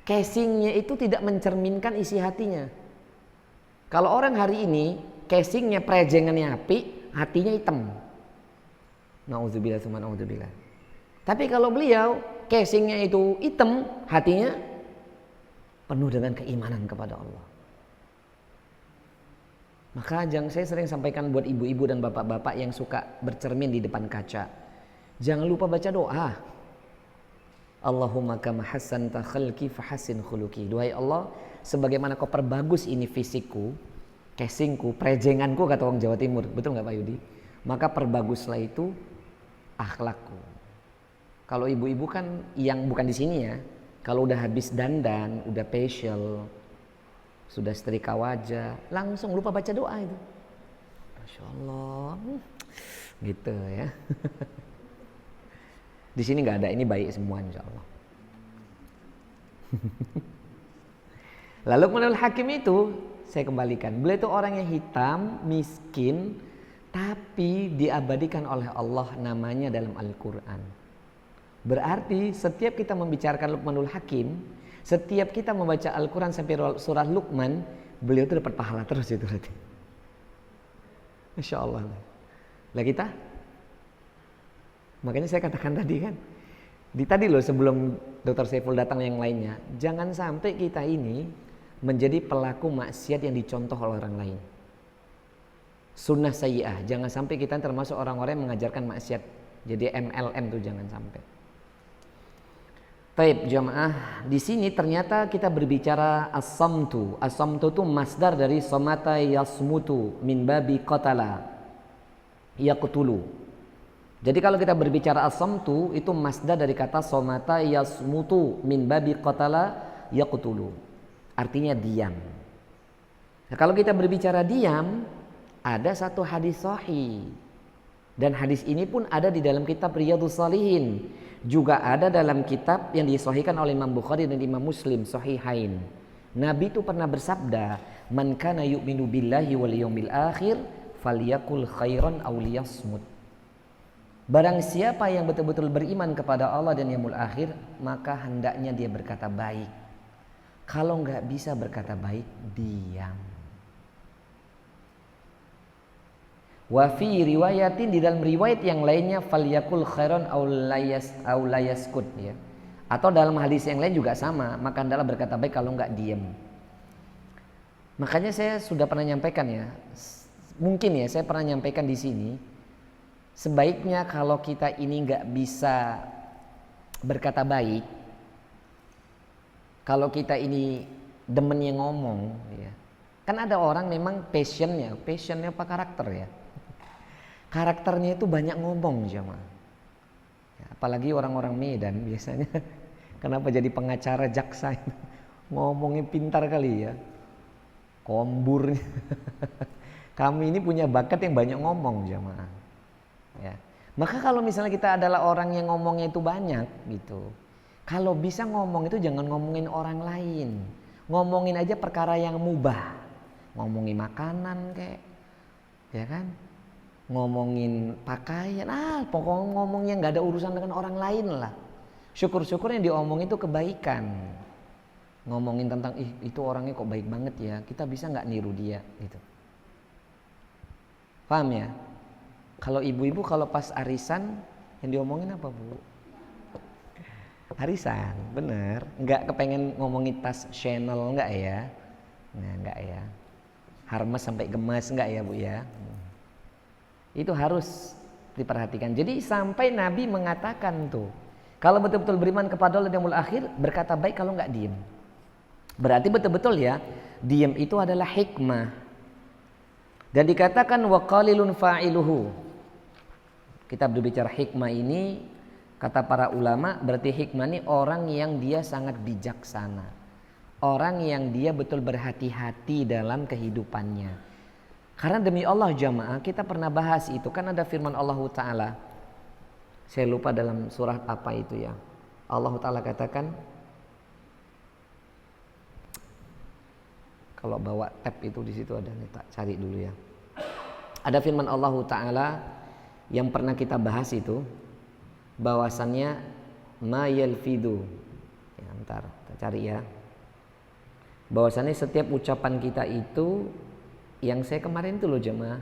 casingnya itu tidak mencerminkan isi hatinya. Kalau orang hari ini casingnya prejengannya api, hatinya hitam. Nauzubillah tsumma nauzubillah. Tapi kalau beliau casingnya itu hitam, hatinya penuh dengan keimanan kepada Allah. Maka saya sering sampaikan buat ibu-ibu dan bapak-bapak yang suka bercermin di depan kaca, jangan lupa baca doa. Allahumma kama hassanta khalqi fahassin khuluqi. Duhai Allah, sebagaimana kau perbagus ini fisikku, casingku, prejenganku kata orang Jawa Timur. Betul nggak Pak Yudi? Maka perbaguslah itu akhlakku. Kalau ibu-ibu kan yang bukan di sini ya, kalau udah habis dandan, udah facial, sudah setrika wajah, langsung lupa baca doa itu. Masya Allah, gitu ya. Di sini nggak ada, ini baik semua insya Allah. Lalu Luqmanul Hakim itu saya kembalikan, beliau itu orang yang hitam, miskin, tapi diabadikan oleh Allah namanya dalam Al-Quran. Berarti setiap kita membicarakan Luqmanul Hakim, setiap kita membaca Al-Quran sampai surah Luqman, beliau itu dapat pahala terus itu berarti. Masya Allah. Lah kita? Makanya saya katakan tadi kan, tadi loh sebelum Dr. Saiful datang yang lainnya, jangan sampai kita ini menjadi pelaku maksiat yang dicontoh oleh orang lain. Sunnah sayyi'ah, jangan sampai kita termasuk orang-orang yang mengajarkan maksiat. Jadi MLM tuh jangan sampai. Taib jamaah, di sini ternyata kita berbicara as-samtu. As-samtu itu masdar dari somata yasmutu min babi qatala yaqtulu. Jadi kalau kita berbicara as-samtu itu masdar dari kata somata yasmutu min babi qatala yaqtulu. Artinya diam. Nah, kalau kita berbicara diam, ada satu hadis sahih. Dan hadis ini pun ada di dalam kitab Riyadhus Shalihin. Juga ada dalam kitab yang disahihkan oleh Imam Bukhari dan Imam Muslim, Sahihain. Nabi itu pernah bersabda, "Man kana yu'minu billahi wal yawmil akhir falyakul khairan aw liyasmut." Barang siapa yang betul-betul beriman kepada Allah dan yaumul akhir, maka hendaknya dia berkata baik. Kalau enggak bisa berkata baik, diam. Wa fi riwayatin, di dalam riwayat yang lainnya, falyakul khairan aw layaskut ya. Atau dalam hadis yang lain juga sama, maka hendaklah berkata baik, kalau enggak diam. Makanya saya sudah pernah nyampaikan ya. Mungkin ya saya pernah nyampaikan di sini, sebaiknya kalau kita ini enggak bisa berkata baik, kalau kita ini demennya ngomong ya. Kan ada orang memang passionnya apa karakter ya. Karakternya itu banyak ngomong jemaah. Ya, apalagi orang-orang Medan biasanya. Kenapa jadi pengacara jaksa? Ngomongnya pintar kali ya. Kombur. Kami ini punya bakat yang banyak ngomong jamaah. Ya. Maka kalau misalnya kita adalah orang yang ngomongnya itu banyak gitu. Kalau bisa ngomong itu jangan ngomongin orang lain. Ngomongin aja perkara yang mubah. Ngomongin makanan kayak, ya kan? Ngomongin pakaian, pokoknya ngomongnya nggak ada urusan dengan orang lain lah. Syukur-syukur yang diomongin itu kebaikan. Ngomongin tentang itu orangnya kok baik banget ya, kita bisa nggak niru dia gitu. Paham ya? Kalau ibu-ibu kalau pas arisan yang diomongin apa bu? Arisan, bener. Nggak kepengen ngomongin tas Chanel nggak ya? Nah nggak ya. Harmas sampai gemas nggak ya bu ya? Itu harus diperhatikan. Jadi sampai Nabi mengatakan tuh, kalau betul-betul beriman kepada Allah dan yaumul akhir, berkata baik kalau nggak diem. Berarti betul-betul ya, diem itu adalah hikmah. Dan dikatakan wa qalilun fa'iluhu. Kita berbicara hikmah ini, kata para ulama, berarti hikmah ini orang yang dia sangat bijaksana. Orang yang dia betul berhati-hati dalam kehidupannya. Karena demi Allah jamaah, kita pernah bahas itu, kan ada firman Allah Ta'ala. Saya lupa dalam surah apa itu ya. Allah Ta'ala katakan, kalau bawa tab itu di situ ada nih, tak cari dulu ya. Ada firman Allah Ta'ala yang pernah kita bahas itu, bahwasannya ma yalfidu. Ya, ntar kita cari ya. Bahwasannya setiap ucapan kita itu, yang saya kemarin itu loh jemaah.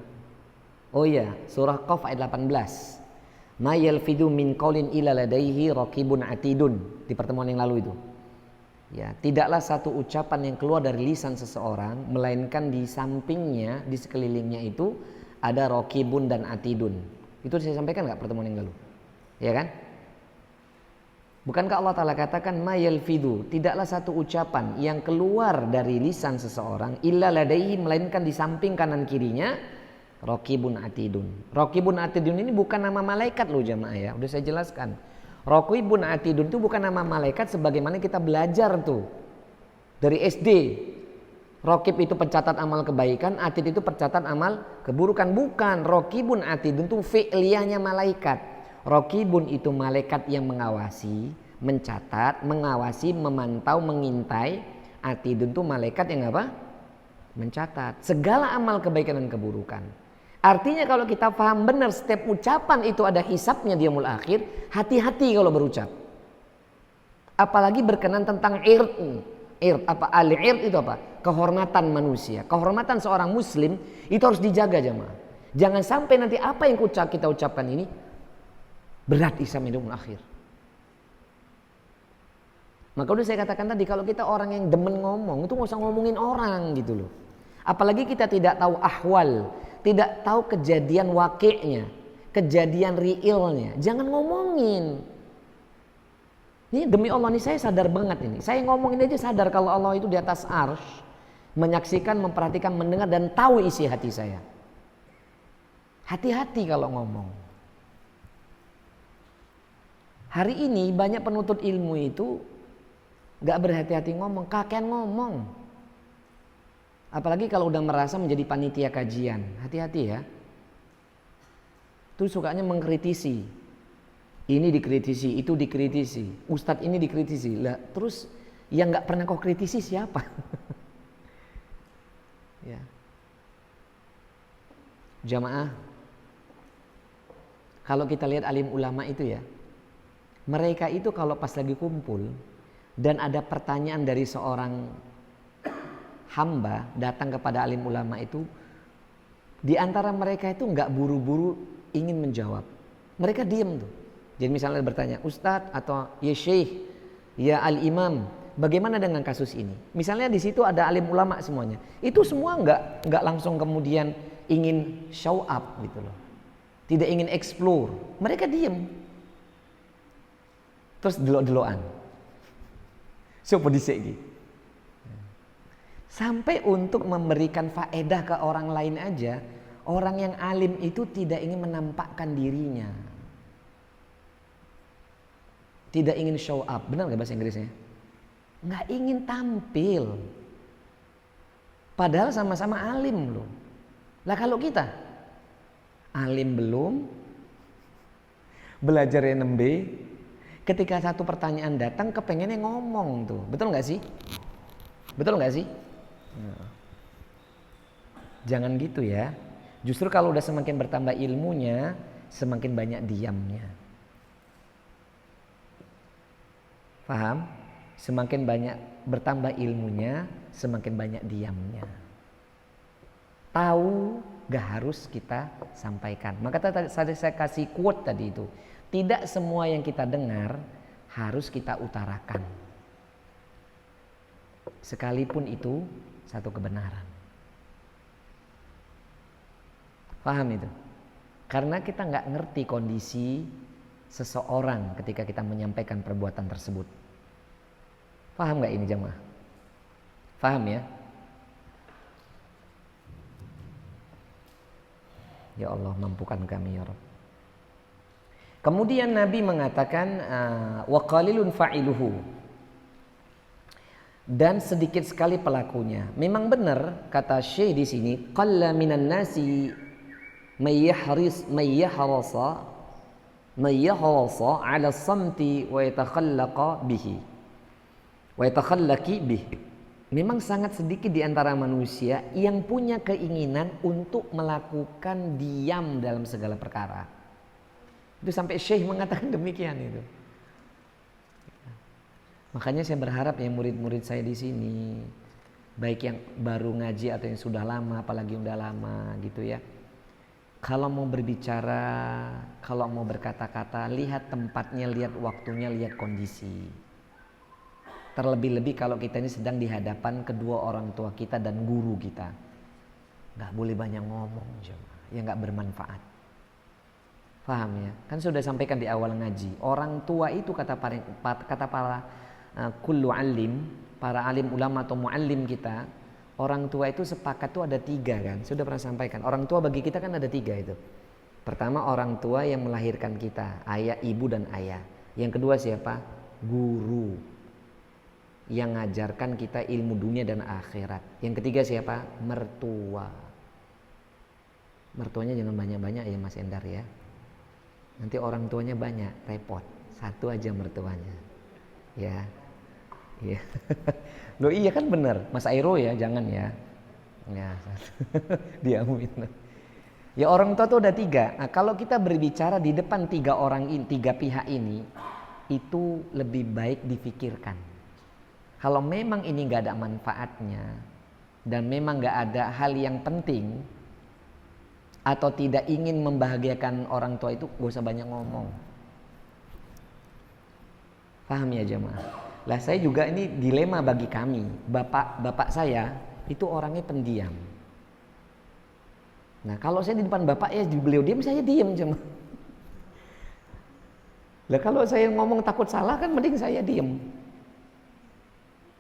Oh iya, surah Qaf ayat 18. Ma yalfidu min qaulin illa ladaihi raqibun atidun, di pertemuan yang lalu itu. Ya, tidaklah satu ucapan yang keluar dari lisan seseorang melainkan di sampingnya, di sekelilingnya itu ada raqibun dan atidun. Itu saya sampaikan enggak pertemuan yang lalu? Ya kan? Bukankah Allah Ta'ala katakan ma yalfidu, tidaklah satu ucapan yang keluar dari lisan seseorang illa ladaihi, melainkan di samping kanan kirinya raqibun atidun. Raqibun atidun ini bukan nama malaikat loh jamaah ya, udah saya jelaskan. Raqibun atidun itu bukan nama malaikat sebagaimana kita belajar tuh dari SD. Raqib itu pencatat amal kebaikan, atid itu pencatat amal keburukan. Bukan, raqibun atidun itu fi'liyahnya malaikat. Raqibun itu malaikat yang mengawasi, mencatat, mengawasi, memantau, mengintai. Atidun itu malaikat yang apa? Mencatat segala amal kebaikan dan keburukan. Artinya kalau kita paham benar setiap ucapan itu ada hisabnya di yaumul akhir, hati-hati kalau berucap. Apalagi berkenan tentang ird. Ird apa? Al-ird itu apa? Kehormatan manusia. Kehormatan seorang muslim itu harus dijaga jemaah. Jangan sampai nanti apa yang kita ucapkan ini berat hisab di yaumul akhir. Maka udah saya katakan tadi, kalau kita orang yang demen ngomong itu nggak usah ngomongin orang gitu loh. Apalagi kita tidak tahu ahwal, tidak tahu kejadian wakilnya, kejadian realnya, jangan ngomongin. Ini demi Allah nih saya sadar banget ini. Saya ngomongin aja sadar kalau Allah itu di atas arsy, menyaksikan, memperhatikan, mendengar dan tahu isi hati saya. Hati-hati kalau ngomong. Hari ini banyak penuntut ilmu itu gak berhati-hati ngomong, kakean ngomong. Apalagi kalau udah merasa menjadi panitia kajian, hati-hati ya. Itu sukanya mengkritisi. Ini dikritisi, itu dikritisi. Ustadz ini dikritisi. Lah, terus yang gak pernah kau kritisi siapa? Ya. Jamaah, kalau kita lihat alim ulama itu ya, mereka itu kalau pas lagi kumpul dan ada pertanyaan dari seorang hamba datang kepada alim ulama itu, di antara mereka itu nggak buru-buru ingin menjawab. Mereka diam tuh. Jadi misalnya bertanya, Ustadz atau ya Syekh, ya al-imam, bagaimana dengan kasus ini? Misalnya di situ ada alim ulama semuanya. Itu semua nggak langsung kemudian ingin show up gitu loh. Tidak ingin explore. Mereka diam. Terus delok-delokan. Sopo dhisik iki. Sampai untuk memberikan faedah ke orang lain aja, orang yang alim itu tidak ingin menampakkan dirinya. Tidak ingin show up. Benar gak bahasa Inggrisnya? Nggak ingin tampil. Padahal sama-sama alim loh. Lah kalau kita alim belum, belajar nembe, ketika satu pertanyaan datang kepengennya ngomong tuh. Betul nggak sih? Betul nggak sih? Jangan gitu ya. Justru kalau udah semakin bertambah ilmunya, semakin banyak diamnya. Paham? Semakin banyak bertambah ilmunya, semakin banyak diamnya. Tahu gak harus kita sampaikan. Maka tadi saya kasih quote tadi itu. Tidak semua yang kita dengar harus kita utarakan. Sekalipun itu satu kebenaran. Paham itu? Karena kita gak ngerti kondisi seseorang ketika kita menyampaikan perbuatan tersebut. Paham gak ini jemaah? Paham ya? Ya Allah, mampukan kami ya Rabb. Kemudian Nabi mengatakan wa qalilun fa'iluhu. Dan sedikit sekali pelakunya. Memang benar kata Syekh di sini, qalla minan nasi may yahrasa 'ala samti wa yatakhallaqa bihi. Wa yatakhallaqi bihi. Memang sangat sedikit di antara manusia yang punya keinginan untuk melakukan diam dalam segala perkara. Itu sampai Syekh mengatakan demikian itu. Makanya saya berharap ya murid-murid saya di sini, baik yang baru ngaji atau yang sudah lama, apalagi yang udah lama gitu ya. Kalau mau berbicara, kalau mau berkata-kata, lihat tempatnya, lihat waktunya, lihat kondisi. Terlebih-lebih kalau kita ini sedang di hadapan kedua orang tua kita dan guru kita. Gak boleh banyak ngomong, yang gak bermanfaat. Paham ya? Kan sudah sampaikan di awal ngaji. Orang tua itu kata para kullu alim, para alim ulama atau muallim kita, orang tua itu sepakat tuh ada 3 kan. Sudah pernah sampaikan. Orang tua bagi kita kan ada 3 itu. Pertama orang tua yang melahirkan kita, ayah, ibu dan ayah. Yang kedua siapa? Guru. Yang ngajarkan kita ilmu dunia dan akhirat. Yang ketiga siapa? Mertua. Mertuanya jangan banyak-banyak ya Mas Endar ya. Nanti orang tuanya banyak, repot. 1 aja mertuanya. Ya. Ya. Loh iya kan benar. Mas Airo ya, jangan ya. Ya. Diamin. Ya orang tua tuh ada 3. Nah, kalau kita berbicara di depan 3 orang ini, 3 pihak ini, itu lebih baik difikirkan. Kalau memang ini gak ada manfaatnya dan memang gak ada hal yang penting atau tidak ingin membahagiakan orang tua itu, gak usah banyak ngomong. Paham ya jemaah? Lah saya juga ini dilema bagi kami. Bapak saya itu orangnya pendiam. Nah kalau saya di depan bapak ya beliau diam, saya diam jemaah. Lah kalau saya ngomong takut salah kan mending saya diam.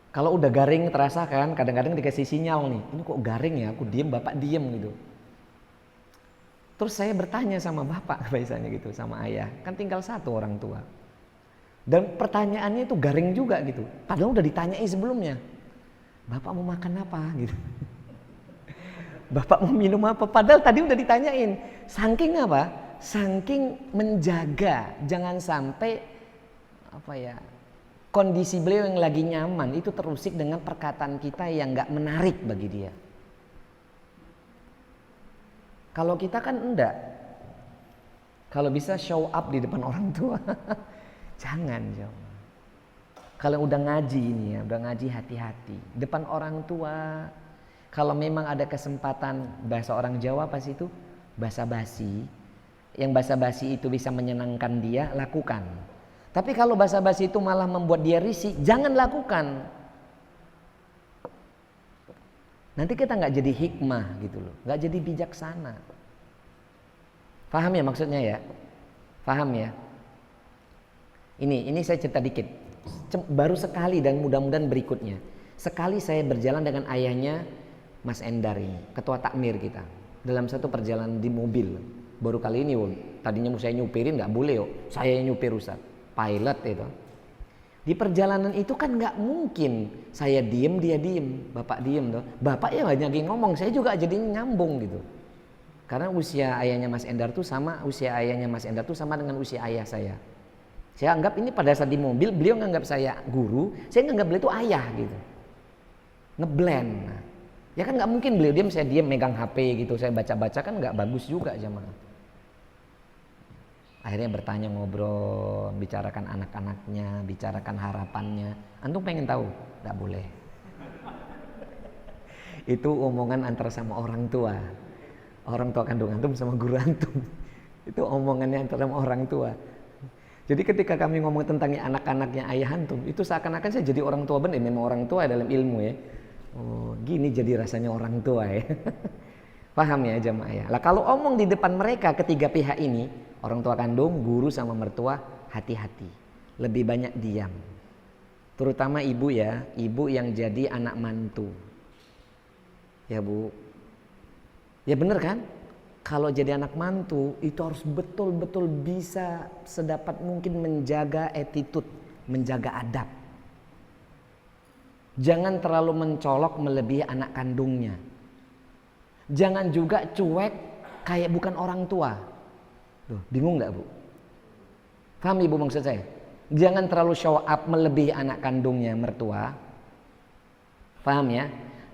Kalau udah garing terasa kan, kadang-kadang dikasih sinyal nih, ini kok garing ya, aku diem, bapak diem gitu. Terus saya bertanya sama bapak biasanya gitu, sama ayah, kan tinggal 1 orang tua. Dan pertanyaannya itu garing juga gitu, padahal udah ditanyai sebelumnya. Bapak mau makan apa gitu. Bapak mau minum apa, padahal tadi udah ditanyain. Saking apa? Saking menjaga, jangan sampai apa ya, kondisi beliau yang lagi nyaman itu terusik dengan perkataan kita yang gak menarik bagi dia. Kalau kita kan enggak. Kalau bisa show up di depan orang tua. Jangan jauh. Kalau udah ngaji ini ya, udah ngaji hati-hati. Depan orang tua, kalau memang ada kesempatan, bahasa orang Jawa pas itu basa-basi. Yang basa-basi itu bisa menyenangkan dia, lakukan. Tapi kalau basa-basi itu malah membuat dia risih, jangan lakukan. Nanti kita nggak jadi hikmah gitu loh, nggak jadi bijaksana. Paham ya maksudnya ya? Paham ya? Ini saya cerita dikit. Baru sekali dan mudah-mudahan berikutnya. Sekali saya berjalan dengan ayahnya Mas Endar ini, ketua takmir kita, dalam satu perjalanan di mobil. Baru kali ini, tadinya saya nyupirin nggak boleh, saya yang nyupir Ustaz. Pilot itu. Di perjalanan itu kan nggak mungkin saya diem dia diem, bapak diem tuh. Bapak ya nggak lagi ngomong, saya juga jadi nyambung gitu. Karena usia ayahnya Mas Endar tuh sama dengan usia ayah saya. Saya anggap ini pada saat di mobil beliau nganggap saya guru, saya nganggap beliau itu ayah gitu. Ngeblend. Nah, ya kan nggak mungkin beliau diem saya diem megang HP gitu, saya baca-baca kan nggak bagus juga jamaah. Akhirnya bertanya, ngobrol, bicarakan anak-anaknya, bicarakan harapannya. Antum pengen tahu? Nggak boleh. Itu omongan antara sama orang tua kandung antum sama guru antum. Itu omongannya antara sama orang tua. Jadi ketika kami ngomong tentang anak-anaknya ayah antum, itu seakan-akan saya jadi orang tua bener. Memang orang tua dalam ilmu ya. Oh, gini jadi rasanya orang tua ya. Paham ya jamaah ya. Lah kalau omong di depan mereka ketiga pihak ini, orang tua kandung, guru sama mertua, hati-hati. Lebih banyak diam. Terutama ibu ya, ibu yang jadi anak mantu. Ya Bu. Ya bener kan? Kalau jadi anak mantu itu harus betul-betul bisa sedapat mungkin menjaga attitude, menjaga adab. Jangan terlalu mencolok melebihi anak kandungnya. Jangan juga cuek kayak bukan orang tua. Duh, bingung gak Bu? Paham Ibu maksud saya? Jangan terlalu show up melebihi anak kandungnya mertua. Paham ya?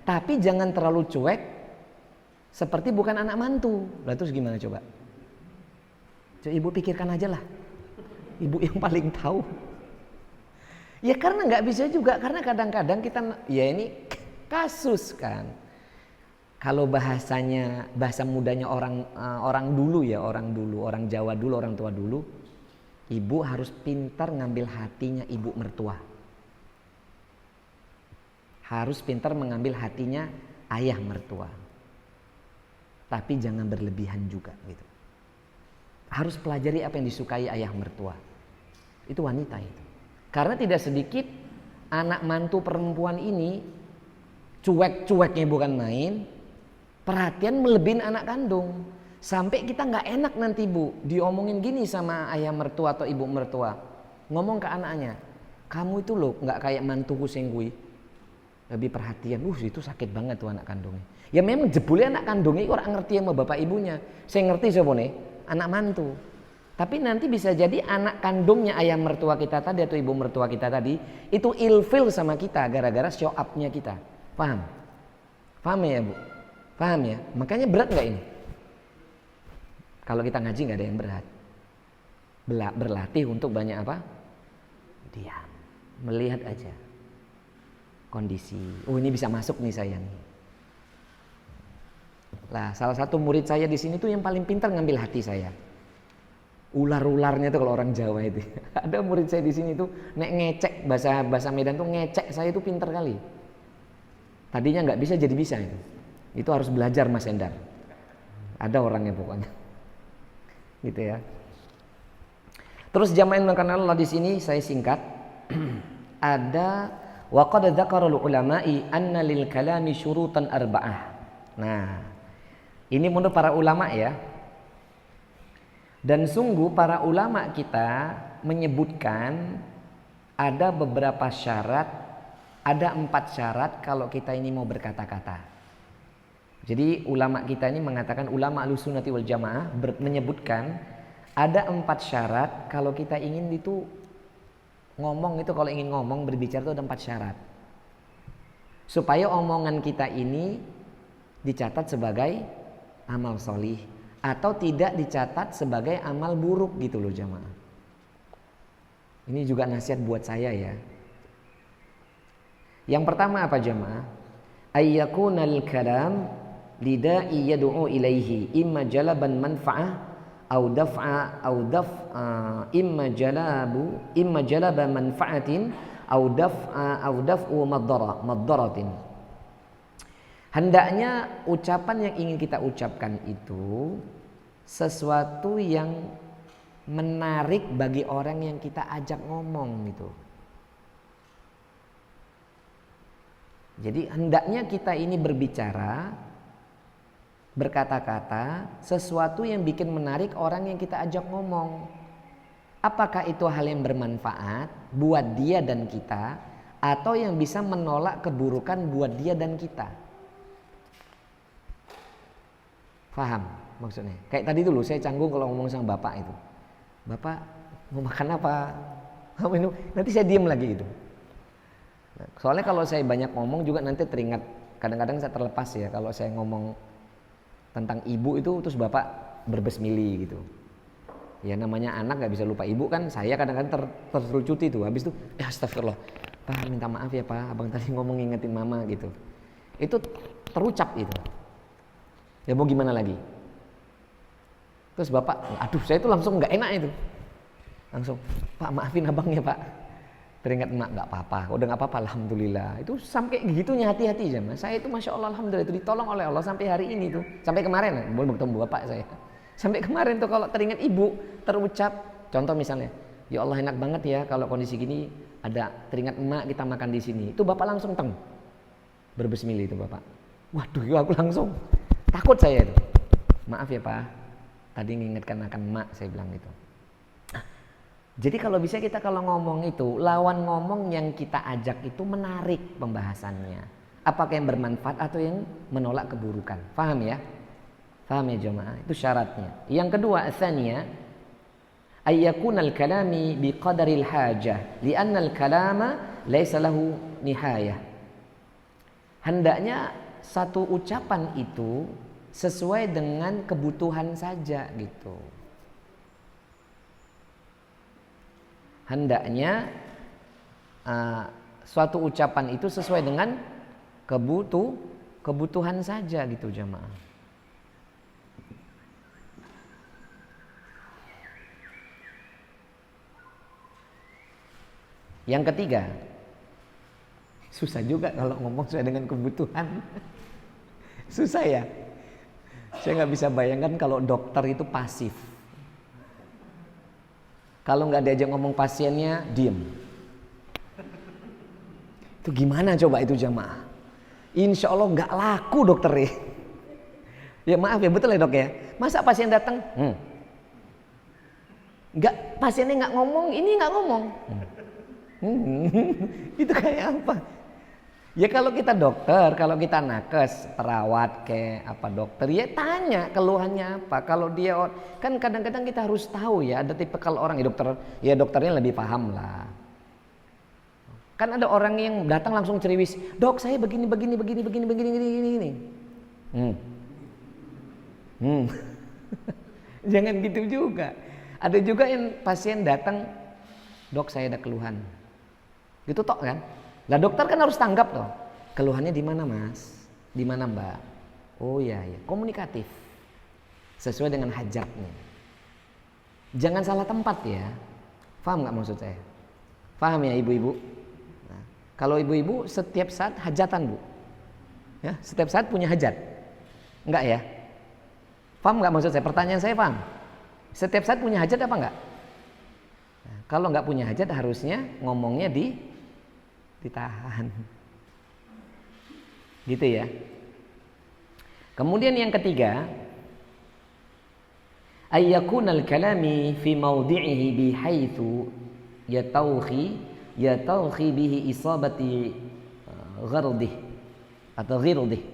Tapi jangan terlalu cuek seperti bukan anak mantu. Lah terus gimana coba? Ibu pikirkan aja lah. Ibu yang paling tahu. Ya karena gak bisa juga. Karena kadang-kadang kita, ya ini kasus kan. Kalau bahasa mudanya orang dulu ya, orang Jawa dulu, orang tua dulu, ibu harus pintar ngambil hatinya ibu mertua. Harus pintar mengambil hatinya ayah mertua. Tapi jangan berlebihan juga gitu. Harus pelajari apa yang disukai ayah mertua. Itu wanita itu. Karena tidak sedikit anak mantu perempuan ini cuek-cueknya bukan main. Perhatian melebihin anak kandung. Sampai kita gak enak nanti Bu. Diomongin gini sama ayah mertua atau ibu mertua. Ngomong ke anaknya. Kamu itu loh gak kayak mantuku senggui. Lebih perhatian. Itu sakit banget tuh anak kandungnya. Ya memang jebulnya anak kandungnya orang ngerti sama bapak ibunya. Saya ngerti siapa nih? Anak mantu. Tapi nanti bisa jadi anak kandungnya ayah mertua kita tadi atau ibu mertua kita tadi. Itu ilfil sama kita gara-gara show up-nya kita. Paham? Paham ya Bu? Paham ya? Makanya berat gak ini? Kalau kita ngaji gak ada yang berat. Berlatih untuk banyak apa? Diam. Melihat aja kondisi. Oh ini bisa masuk nih saya nih. Lah salah satu murid saya di sini tuh yang paling pintar ngambil hati saya. Ular-ularnya tuh kalau orang Jawa itu. Ada murid saya di sini tuh nek ngecek bahasa Medan tuh ngecek saya tuh pintar kali. Tadinya nggak bisa jadi bisa itu. Itu harus belajar Mas Endar. Ada orangnya pokoknya. Gitu ya. Terus jamaah yang makan Allah di sini saya singkat. Ada wa qad dzakara ulama'i anna lil kalami syurutan arba'ah. Nah, ini menurut para ulama ya. Dan sungguh para ulama kita menyebutkan ada beberapa syarat, ada 4 syarat kalau kita ini mau berkata-kata. Jadi ulama kita ini mengatakan, ulama Ahlussunnati wal Jamaah menyebutkan ada 4 syarat kalau kita ingin itu ngomong itu, kalau ingin ngomong berbicara itu ada 4 syarat. Supaya omongan kita ini dicatat sebagai amal solih atau tidak dicatat sebagai amal buruk gitu loh jamaah. Ini juga nasihat buat saya ya. Yang pertama apa jamaah? Ayyakunal kalam lida'i yad'u ilaihi imma jalaban manfa'ah au daf'a imma jalaba manfa'atin au daf'u maddaratin. Hendaknya ucapan yang ingin kita ucapkan itu sesuatu yang menarik bagi orang yang kita ajak ngomong gitu. Jadi hendaknya kita ini berbicara, berkata-kata sesuatu yang bikin menarik orang yang kita ajak ngomong. Apakah itu hal yang bermanfaat buat dia dan kita, atau yang bisa menolak keburukan buat dia dan kita? Faham maksudnya? Kayak tadi dulu saya canggung kalau ngomong sama bapak itu. Bapak mau makan apa? Mau minum? Nanti saya diem lagi itu. Nah, soalnya kalau saya banyak ngomong juga nanti teringat. Kadang-kadang saya terlepas ya kalau saya ngomong tentang ibu itu terus bapak berbesmili gitu. Ya namanya anak gak bisa lupa ibu kan. Saya kadang-kadang terlucuti tuh. Habis itu astagfirullah, Pak minta maaf ya Pak, abang tadi ngomong ngingetin mama gitu. Itu terucap itu. Ya mau gimana lagi. Terus bapak, aduh saya itu langsung gak enak itu. Langsung, Pak maafin abang ya Pak. Teringat emak, gak apa-apa, udah gak apa-apa alhamdulillah. Itu sampai gitunya hati-hati aja mas. Saya itu masya Allah alhamdulillah itu ditolong oleh Allah sampai hari ini tuh. Sampai kemarin, boleh bertemu bapak saya. Sampai kemarin tuh kalau teringat ibu terucap, contoh misalnya, ya Allah enak banget ya kalau kondisi gini ada teringat emak kita makan di sini. Itu bapak langsung berbesmili itu bapak. Waduh, aku langsung takut saya itu. Maaf ya Pak, tadi ngingetkan akan emak saya bilang gitu. Jadi kalau bisa kita kalau ngomong itu lawan ngomong yang kita ajak itu menarik pembahasannya. Apakah yang bermanfaat atau yang menolak keburukan? Paham ya? Paham ya jemaah? Itu syaratnya. Yang kedua, asalnya ayyakunal kalami biqadaril hajah, li'annal kalama laisa lahu nihayah. Hendaknya satu ucapan itu sesuai dengan kebutuhan saja gitu. Hendaknya suatu ucapan itu sesuai dengan kebutuhan saja gitu jemaah. Yang ketiga, susah juga kalau ngomong sesuai dengan kebutuhan. Susah ya. Saya nggak bisa bayangkan kalau dokter itu pasif. Kalau nggak diajak ngomong pasiennya, diem. Itu gimana coba itu jamaah? Insya Allah nggak laku dokter. Ya maaf ya, betul ya dok ya. Masa pasien datang, nggak, pasiennya nggak ngomong, ini nggak ngomong. Itu kayak apa? Ya kalau kita dokter, kalau kita nakes, perawat kayak apa dokter, ya tanya keluhannya apa. Kalau dia kan kadang-kadang kita harus tahu ya, ada tipe kalau orang ya dokternya lebih paham lah. Kan ada orang yang datang langsung ceriwis, dok saya begini. Jangan gitu juga. Ada juga yang pasien datang, dok saya ada keluhan. Gitu tok kan? Lah dokter kan harus tanggap toh. Keluhannya di mana mas? Di mana mbak? Oh iya, komunikatif. Sesuai dengan hajatnya. Jangan salah tempat ya. Paham nggak maksud saya? Paham ya ibu-ibu? Nah, kalau ibu-ibu setiap saat hajatan bu, ya setiap saat punya hajat, enggak ya? Paham nggak maksud saya? Pertanyaan saya paham? Setiap saat punya hajat apa enggak? Nah, kalau nggak punya hajat harusnya ngomongnya ditahan, gitu ya. Kemudian yang ketiga, ayyakunal kalami fi mawdi'ihi bihaitsu yatawhi bihi isabati ghardih atau ghirdih.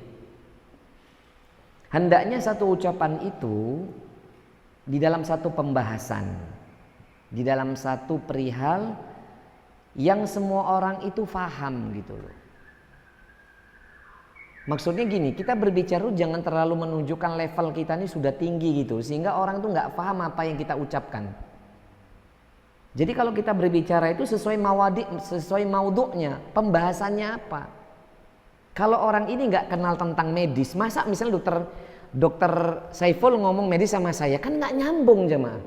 Hendaknya satu ucapan itu di dalam satu pembahasan, di dalam satu perihal yang semua orang itu faham gitu loh. Maksudnya gini, kita berbicara jangan terlalu menunjukkan level kita ini sudah tinggi gitu, sehingga orang tuh nggak paham apa yang kita ucapkan. Jadi kalau kita berbicara itu sesuai maudhu'nya, pembahasannya apa. Kalau orang ini nggak kenal tentang medis, masa misalnya dokter Saiful ngomong medis sama saya, kan nggak nyambung jemaah.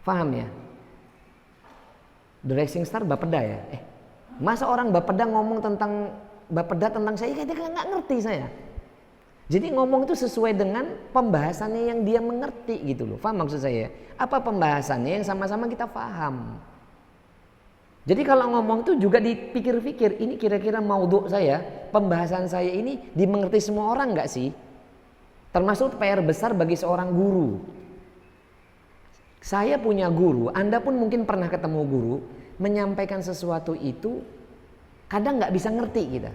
Paham ya? The Rising Star Bapeda ya. Masa orang Bapeda ngomong tentang Bapeda tentang saya, dia nggak ngerti saya. Jadi ngomong itu sesuai dengan pembahasannya yang dia mengerti gitu loh. Paham maksud saya? Apa pembahasannya yang sama-sama kita paham. Jadi kalau ngomong itu juga dipikir-pikir, ini kira-kira maudhu saya, pembahasan saya ini dimengerti semua orang nggak sih? Termasuk PR besar bagi seorang guru. Saya punya guru, Anda pun mungkin pernah ketemu guru, menyampaikan sesuatu itu kadang nggak bisa ngerti kita.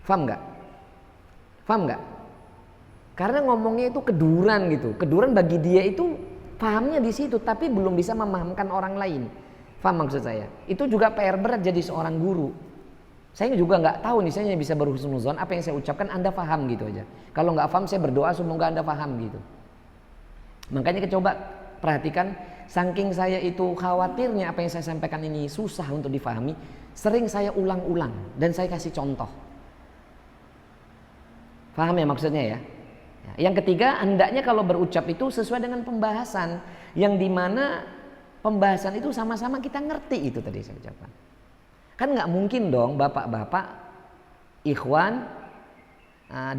Paham nggak? Paham nggak? Karena ngomongnya itu keduran gitu. Keduran bagi dia itu pahamnya di situ, tapi belum bisa memahamkan orang lain. Paham maksud saya? Itu juga PR berat jadi seorang guru. Saya juga nggak tahu nih, saya bisa berhusnuzon apa yang saya ucapkan Anda paham gitu aja. Kalau nggak paham saya berdoa semoga Anda paham gitu. Makanya coba perhatikan, saking saya itu khawatirnya apa yang saya sampaikan ini susah untuk difahami, sering saya ulang-ulang dan saya kasih contoh. Paham ya maksudnya ya? Yang ketiga, hendaknya kalau berucap itu sesuai dengan pembahasan yang dimana pembahasan itu sama-sama kita ngerti, itu tadi saya ucapkan. Kan nggak mungkin dong bapak-bapak, ikhwan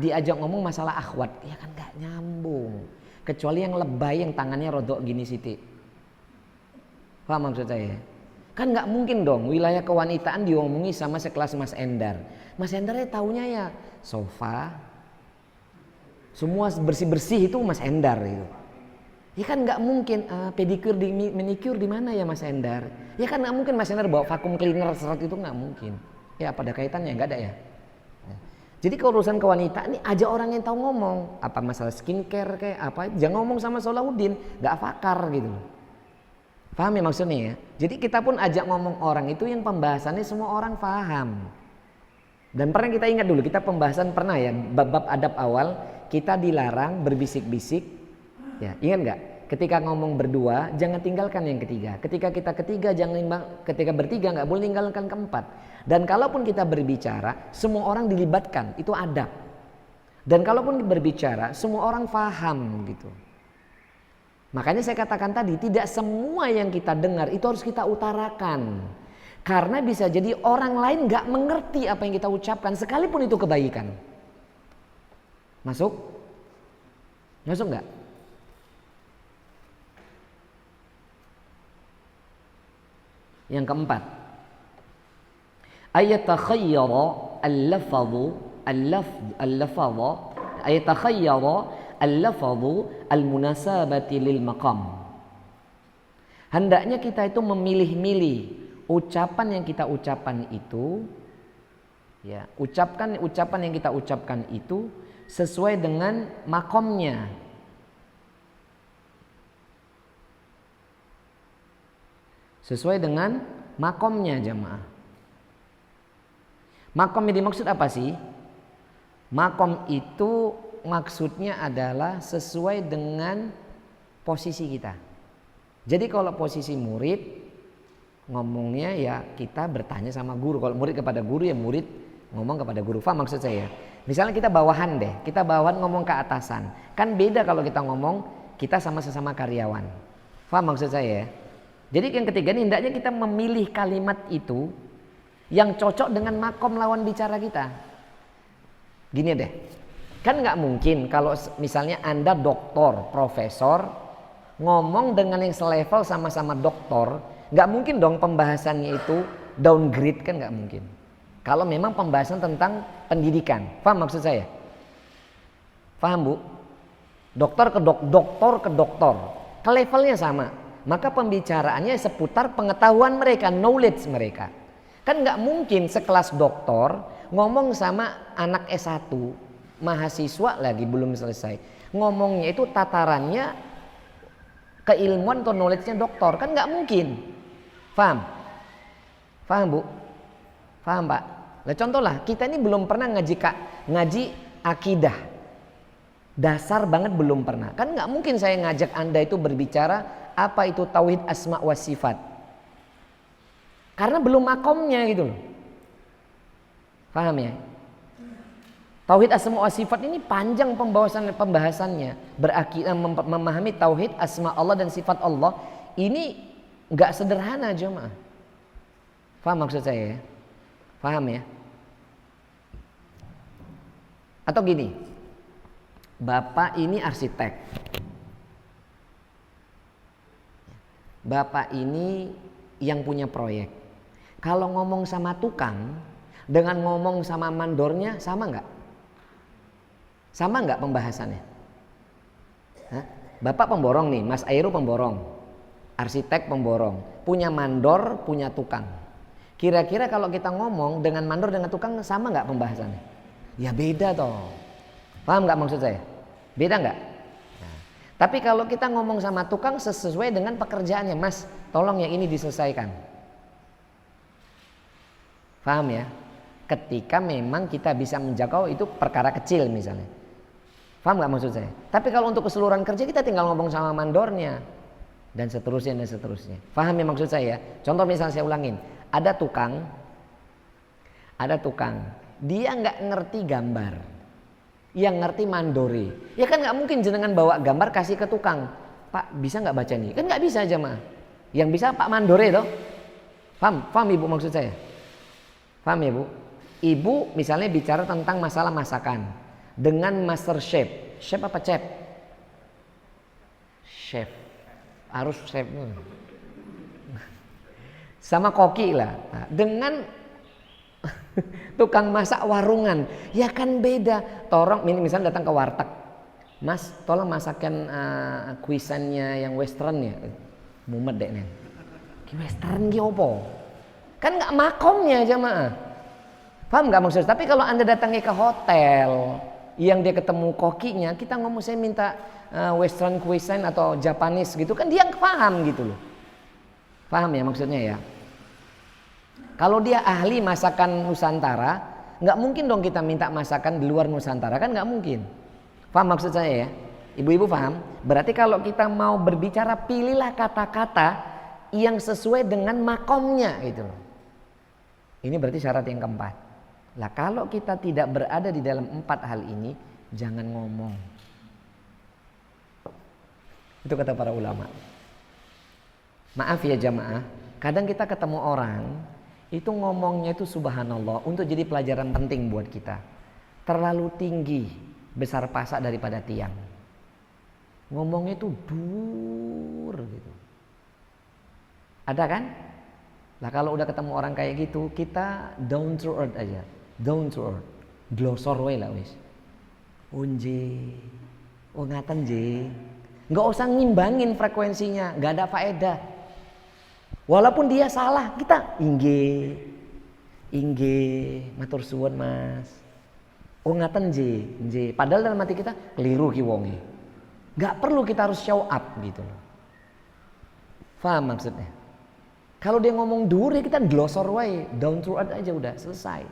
diajak ngomong masalah akhwat, ya kan nggak nyambung. Kecuali yang lebay yang tangannya rodok gini Siti. Paham maksud saya? Kan nggak mungkin dong wilayah kewanitaan diomongi sama sekelas Mas Endar. Mas Endarnya taunya ya sofa, semua bersih-bersih itu Mas Endar itu. Ya kan nggak mungkin pedikur di manicure di mana ya Mas Endar? Ya kan nggak mungkin Mas Endar bawa vacuum cleaner serat itu, nggak mungkin. Ya pada kaitannya nggak ada ya. Jadi kalau urusan kewanitaan ini aja orang yang tahu ngomong. Apa masalah skincare kayak apa? Jangan ngomong sama Solahuddin, nggak fakar gitu. Paham ya maksudnya ya? Jadi kita pun ajak ngomong orang itu yang pembahasannya semua orang paham. Dan pernah kita ingat dulu, kita pembahasan pernah ya bab-bab adab awal kita dilarang berbisik-bisik. Ya, ingat nggak? Ketika ngomong berdua, jangan tinggalkan yang ketiga. Ketika kita ketiga, ketika bertiga nggak boleh tinggalkan keempat. Dan kalaupun kita berbicara, semua orang dilibatkan, itu adab. Dan kalaupun berbicara, semua orang paham gitu. Makanya saya katakan tadi, tidak semua yang kita dengar itu harus kita utarakan. Karena bisa jadi orang lain nggak mengerti apa yang kita ucapkan, sekalipun itu kebaikan. Masuk? Masuk nggak? Yang keempat, ayatakhayyara al-lafadhu al-munasabati lil maqam. Hendaknya kita itu memilih-milih ucapan yang kita ucapkan itu, ya, ucapan yang kita ucapkan itu sesuai dengan makomnya. Sesuai dengan makomnya jamaah. Makom yang dimaksud apa sih? Makom itu maksudnya adalah sesuai dengan posisi kita. Jadi kalau posisi murid, ngomongnya ya kita bertanya sama guru. Kalau murid kepada guru ya murid ngomong kepada guru. Faham maksud saya? Misalnya kita bawahan deh, kita bawahan ngomong ke atasan. Kan beda kalau kita ngomong kita sama sesama karyawan. Faham maksud saya? Jadi yang ketiga ini hendaknya kita memilih kalimat itu yang cocok dengan makom lawan bicara kita. Gini deh, kan nggak mungkin kalau misalnya Anda doktor, profesor, ngomong dengan yang selevel sama-sama doktor, nggak mungkin dong pembahasannya itu downgrade, kan nggak mungkin. Kalau memang pembahasan tentang pendidikan, paham maksud saya? Paham Bu? Dokter ke doktor, ke levelnya sama. Maka pembicaraannya seputar pengetahuan mereka, knowledge mereka. Kan nggak mungkin sekelas doktor ngomong sama anak S1, mahasiswa lagi belum selesai. Ngomongnya itu tatarannya keilmuan atau knowledge-nya doktor, kan nggak mungkin. Paham? Paham Bu? Paham Pak? Nah contohlah, kita ini belum pernah ngaji akidah. Dasar banget belum pernah. Kan nggak mungkin saya ngajak Anda itu berbicara apa itu tauhid asma wa sifat. Karena belum makomnya gitu loh. Paham ya? Tauhid asma wa sifat ini panjang pembahasannya. Memahami tauhid asma Allah dan sifat Allah ini nggak sederhana jemaah. Paham maksud saya ya? Paham ya? Atau gini, Bapak ini arsitek. Bapak ini yang punya proyek. Kalau ngomong sama tukang dengan ngomong sama mandornya sama nggak? Sama nggak pembahasannya? Hah? Bapak pemborong nih, Mas Airu pemborong, arsitek pemborong, punya mandor, punya tukang. Kira-kira kalau kita ngomong dengan mandor dengan tukang sama nggak pembahasannya? Ya beda toh. Paham nggak maksud saya? Beda nggak? Nah, tapi kalau kita ngomong sama tukang sesuai dengan pekerjaannya, Mas, tolong yang ini diselesaikan. Paham ya? Ketika memang kita bisa menjangkau itu perkara kecil misalnya. Paham nggak maksud saya? Tapi kalau untuk keseluruhan kerja kita tinggal ngomong sama mandornya dan seterusnya dan seterusnya. Paham ya maksud saya? Contoh misalnya saya ulangin, ada tukang, dia nggak ngerti gambar, yang ngerti mandori. Ya kan nggak mungkin jenengan bawa gambar kasih ke tukang, Pak bisa nggak baca nih? Kan nggak bisa jemaah. Yang bisa Pak mandore toh. Paham ibu maksud saya? Paham ya bu? Ibu misalnya bicara tentang masalah masakan. Dengan master chef apa chef? Chef, harus chef. Sama koki lah. Nah, dengan tukang masak warungan, ya kan beda. Tolong, misalnya datang ke warteg, Mas, tolong masakan kuisannya yang western ya. Mumet deh nih. Western ki opo? Kan nggak makomnya jemaah. Paham nggak maksudnya? Tapi kalau Anda datangnya ke hotel yang dia ketemu kokinya, kita ngomong saya minta western cuisine atau Japanese gitu kan dia paham gitu loh. Paham ya maksudnya ya? Kalau dia ahli masakan Nusantara, nggak mungkin dong kita minta masakan di luar Nusantara, kan nggak mungkin. Paham maksud saya ya? Ibu-ibu paham? Berarti kalau kita mau berbicara, pilihlah kata-kata yang sesuai dengan makomnya gitu loh. Ini berarti syarat yang keempat. Lah kalau kita tidak berada di dalam 4 hal ini, jangan ngomong. Itu kata para ulama. Maaf ya jamaah, kadang kita ketemu orang itu ngomongnya itu subhanallah, untuk jadi pelajaran penting buat kita. Terlalu tinggi, besar pasak daripada tiang. Ngomongnya itu dur gitu. Ada kan? Lah kalau udah ketemu orang kayak gitu, kita down to earth aja. Down to earth, glosor wae lah wis. Unje, ngaten je. Nggak usah ngimbangin frekuensinya, nggak ada faedah. Walaupun dia salah, kita ingge, matur suwun mas. Ngaten je. Padahal dalam hati kita keliru ki wonge. Nggak perlu kita harus show up gitu loh. Faham maksudnya? Kalau dia ngomong dur ya kita glosor wae, down to earth aja udah selesai.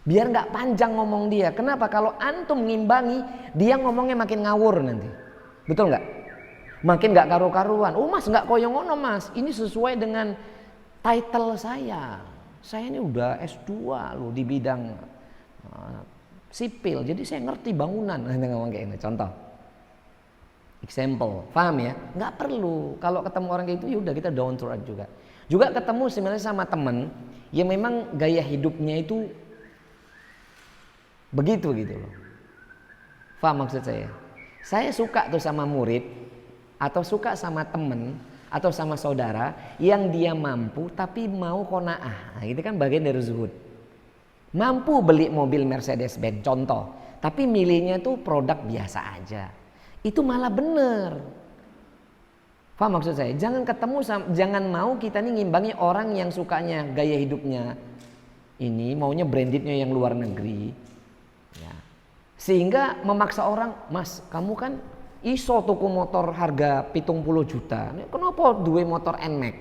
Biar nggak panjang ngomong dia. Kenapa? Kalau antum ngimbangi, dia ngomongnya makin ngawur nanti. Betul nggak? Makin nggak karu-karuan. Oh mas nggak koyo ngono mas. Ini sesuai dengan title saya. Saya ini udah S2 loh di bidang sipil. Jadi saya ngerti bangunan. Ngomong kayak ini. Contoh. Example. Paham ya? Nggak perlu. Kalau ketemu orang kayak itu ya udah kita down to earth juga. Juga ketemu sebenarnya sama temen yang memang gaya hidupnya itu begitu gitu loh. Paham maksud saya? Saya suka tuh sama murid atau suka sama temen atau sama saudara yang dia mampu tapi mau qanaah. Nah, itu kan bagian dari zuhud. Mampu beli mobil Mercedes Benz contoh, tapi milihnya tuh produk biasa aja. Itu malah bener. Paham maksud saya? Jangan mau kita nih ngimbangi orang yang sukanya gaya hidupnya ini maunya brandednya yang luar negeri. Ya. Sehingga memaksa orang, mas kamu kan iso tuku motor harga 70 juta, kenapa duwe motor NMAX?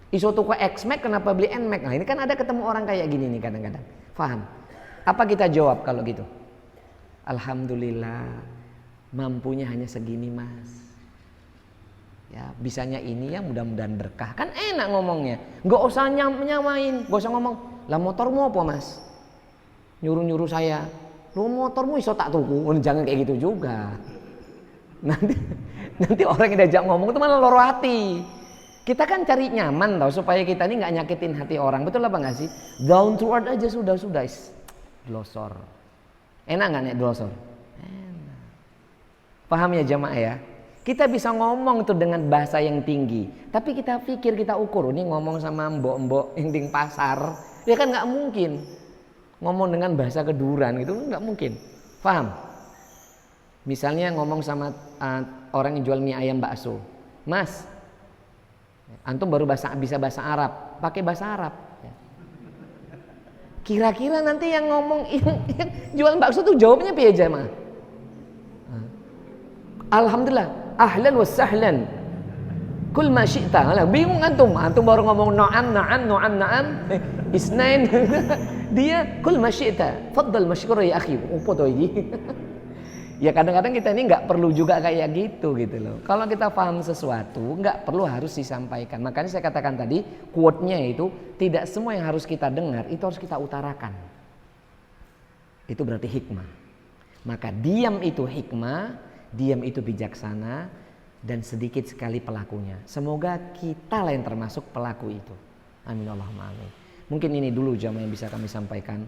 Iso tuku X-Max kenapa beli NMAX? Nah ini kan ada ketemu orang kayak gini nih kadang-kadang. Paham? Apa kita jawab kalau gitu? Alhamdulillah mampunya hanya segini mas. Ya bisanya ini ya mudah-mudahan berkah. Kan enak ngomongnya. Nggak usah nyamain, nggak usah ngomong lah motormu apa mas? Nyuruh-nyuruh saya. Lu motormu iso tak tuku, jangan kayak gitu juga. Nanti orang yang diajak ngomong itu malah loro hati. Kita kan cari nyaman tau supaya kita ini nggak nyakitin hati orang. Betul apa nggak sih? Down to earth aja sudah. Glosor. Enak nggak nih glosor? Enak. Paham ya jamaah ya? Kita bisa ngomong tuh dengan bahasa yang tinggi, tapi kita pikir kita ukur. Ini ngomong sama mbok-mbok yang di pasar, ya kan nggak mungkin. Ngomong dengan bahasa keduran gitu nggak mungkin. Paham? Misalnya ngomong sama orang yang jual mie ayam bakso, Mas, antum baru bisa bahasa Arab, pakai bahasa Arab. Kira-kira nanti yang ngomong yang jual bakso tuh jawabnya piye jamaah? Alhamdulillah, ahlan wa sahlan. Kul ma syi'ta. Bingung antum baru ngomong na'am, isnain. Dia kul ma syi'ta. Faddal masykur ya akhi. Opo to iki? Ya kadang-kadang kita ini nggak perlu juga kayak gitu loh. Kalau kita paham sesuatu nggak perlu harus disampaikan. Makanya saya katakan tadi quote-nya itu tidak semua yang harus kita dengar itu harus kita utarakan. Itu berarti hikmah. Maka diam itu hikmah, diam itu bijaksana, dan sedikit sekali pelakunya. Semoga kita lah yang termasuk pelaku itu. Amin Allahumma amin. Mungkin ini dulu jamaah yang bisa kami sampaikan.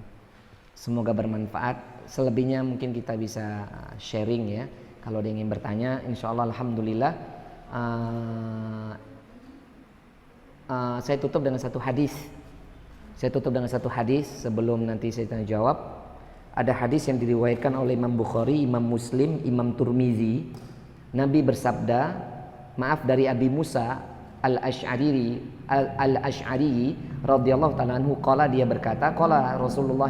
Semoga bermanfaat. Selebihnya mungkin kita bisa sharing ya. Kalau ada yang ingin bertanya, insya Allah alhamdulillah. Saya tutup dengan satu hadis. Sebelum nanti saya tanya jawab. Ada hadis yang diriwayatkan oleh Imam Bukhari, Imam Muslim, Imam Turmizi. Nabi bersabda, maaf dari Abi Musa Al-Asy'ari radhiyallahu ta'ala anhu, qala dia berkata, qala Rasulullah,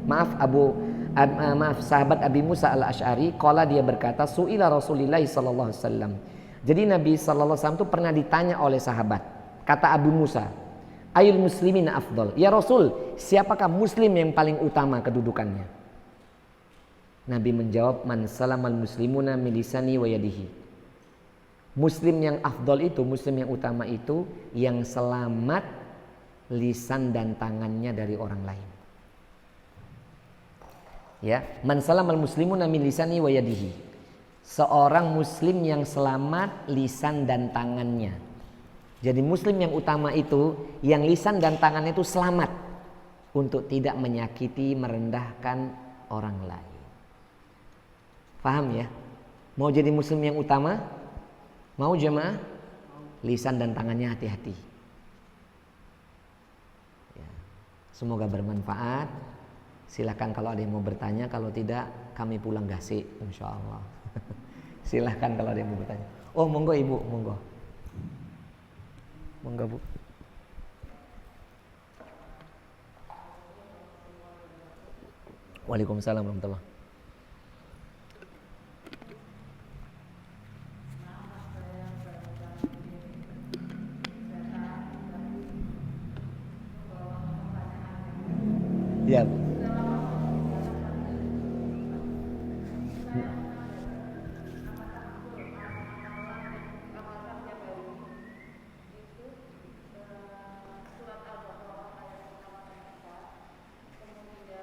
maaf sahabat Abi Musa Al-Asy'ari, qala dia berkata, su'ila Rasulullah sallallahu alaihi wasallam. Jadi Nabi sallallahu alaihi wasallam itu pernah ditanya oleh sahabat. Kata Abu Musa, ayul muslimin afdal? Ya Rasul, siapakah muslim yang paling utama kedudukannya? Nabi menjawab, man salamal muslimuna min lisani wa yadihi. Muslim yang afdal itu, muslim yang utama itu yang selamat lisan dan tangannya dari orang lain. Ya, man salamal muslimuna min lisani wa yadihi. Seorang muslim yang selamat lisan dan tangannya. Jadi muslim yang utama itu yang lisan dan tangannya itu selamat untuk tidak menyakiti, merendahkan orang lain. Paham ya? Mau jadi muslim yang utama? Mau jemaah? Lisan dan tangannya hati-hati. Ya. Semoga bermanfaat. Silahkan kalau ada yang mau bertanya. Kalau tidak kami pulang gasik insya Allah. Silahkan kalau ada yang mau bertanya. Oh monggo ibu, monggo. Monggo bu. Waalaikumsalam warahmatullahi. Ya.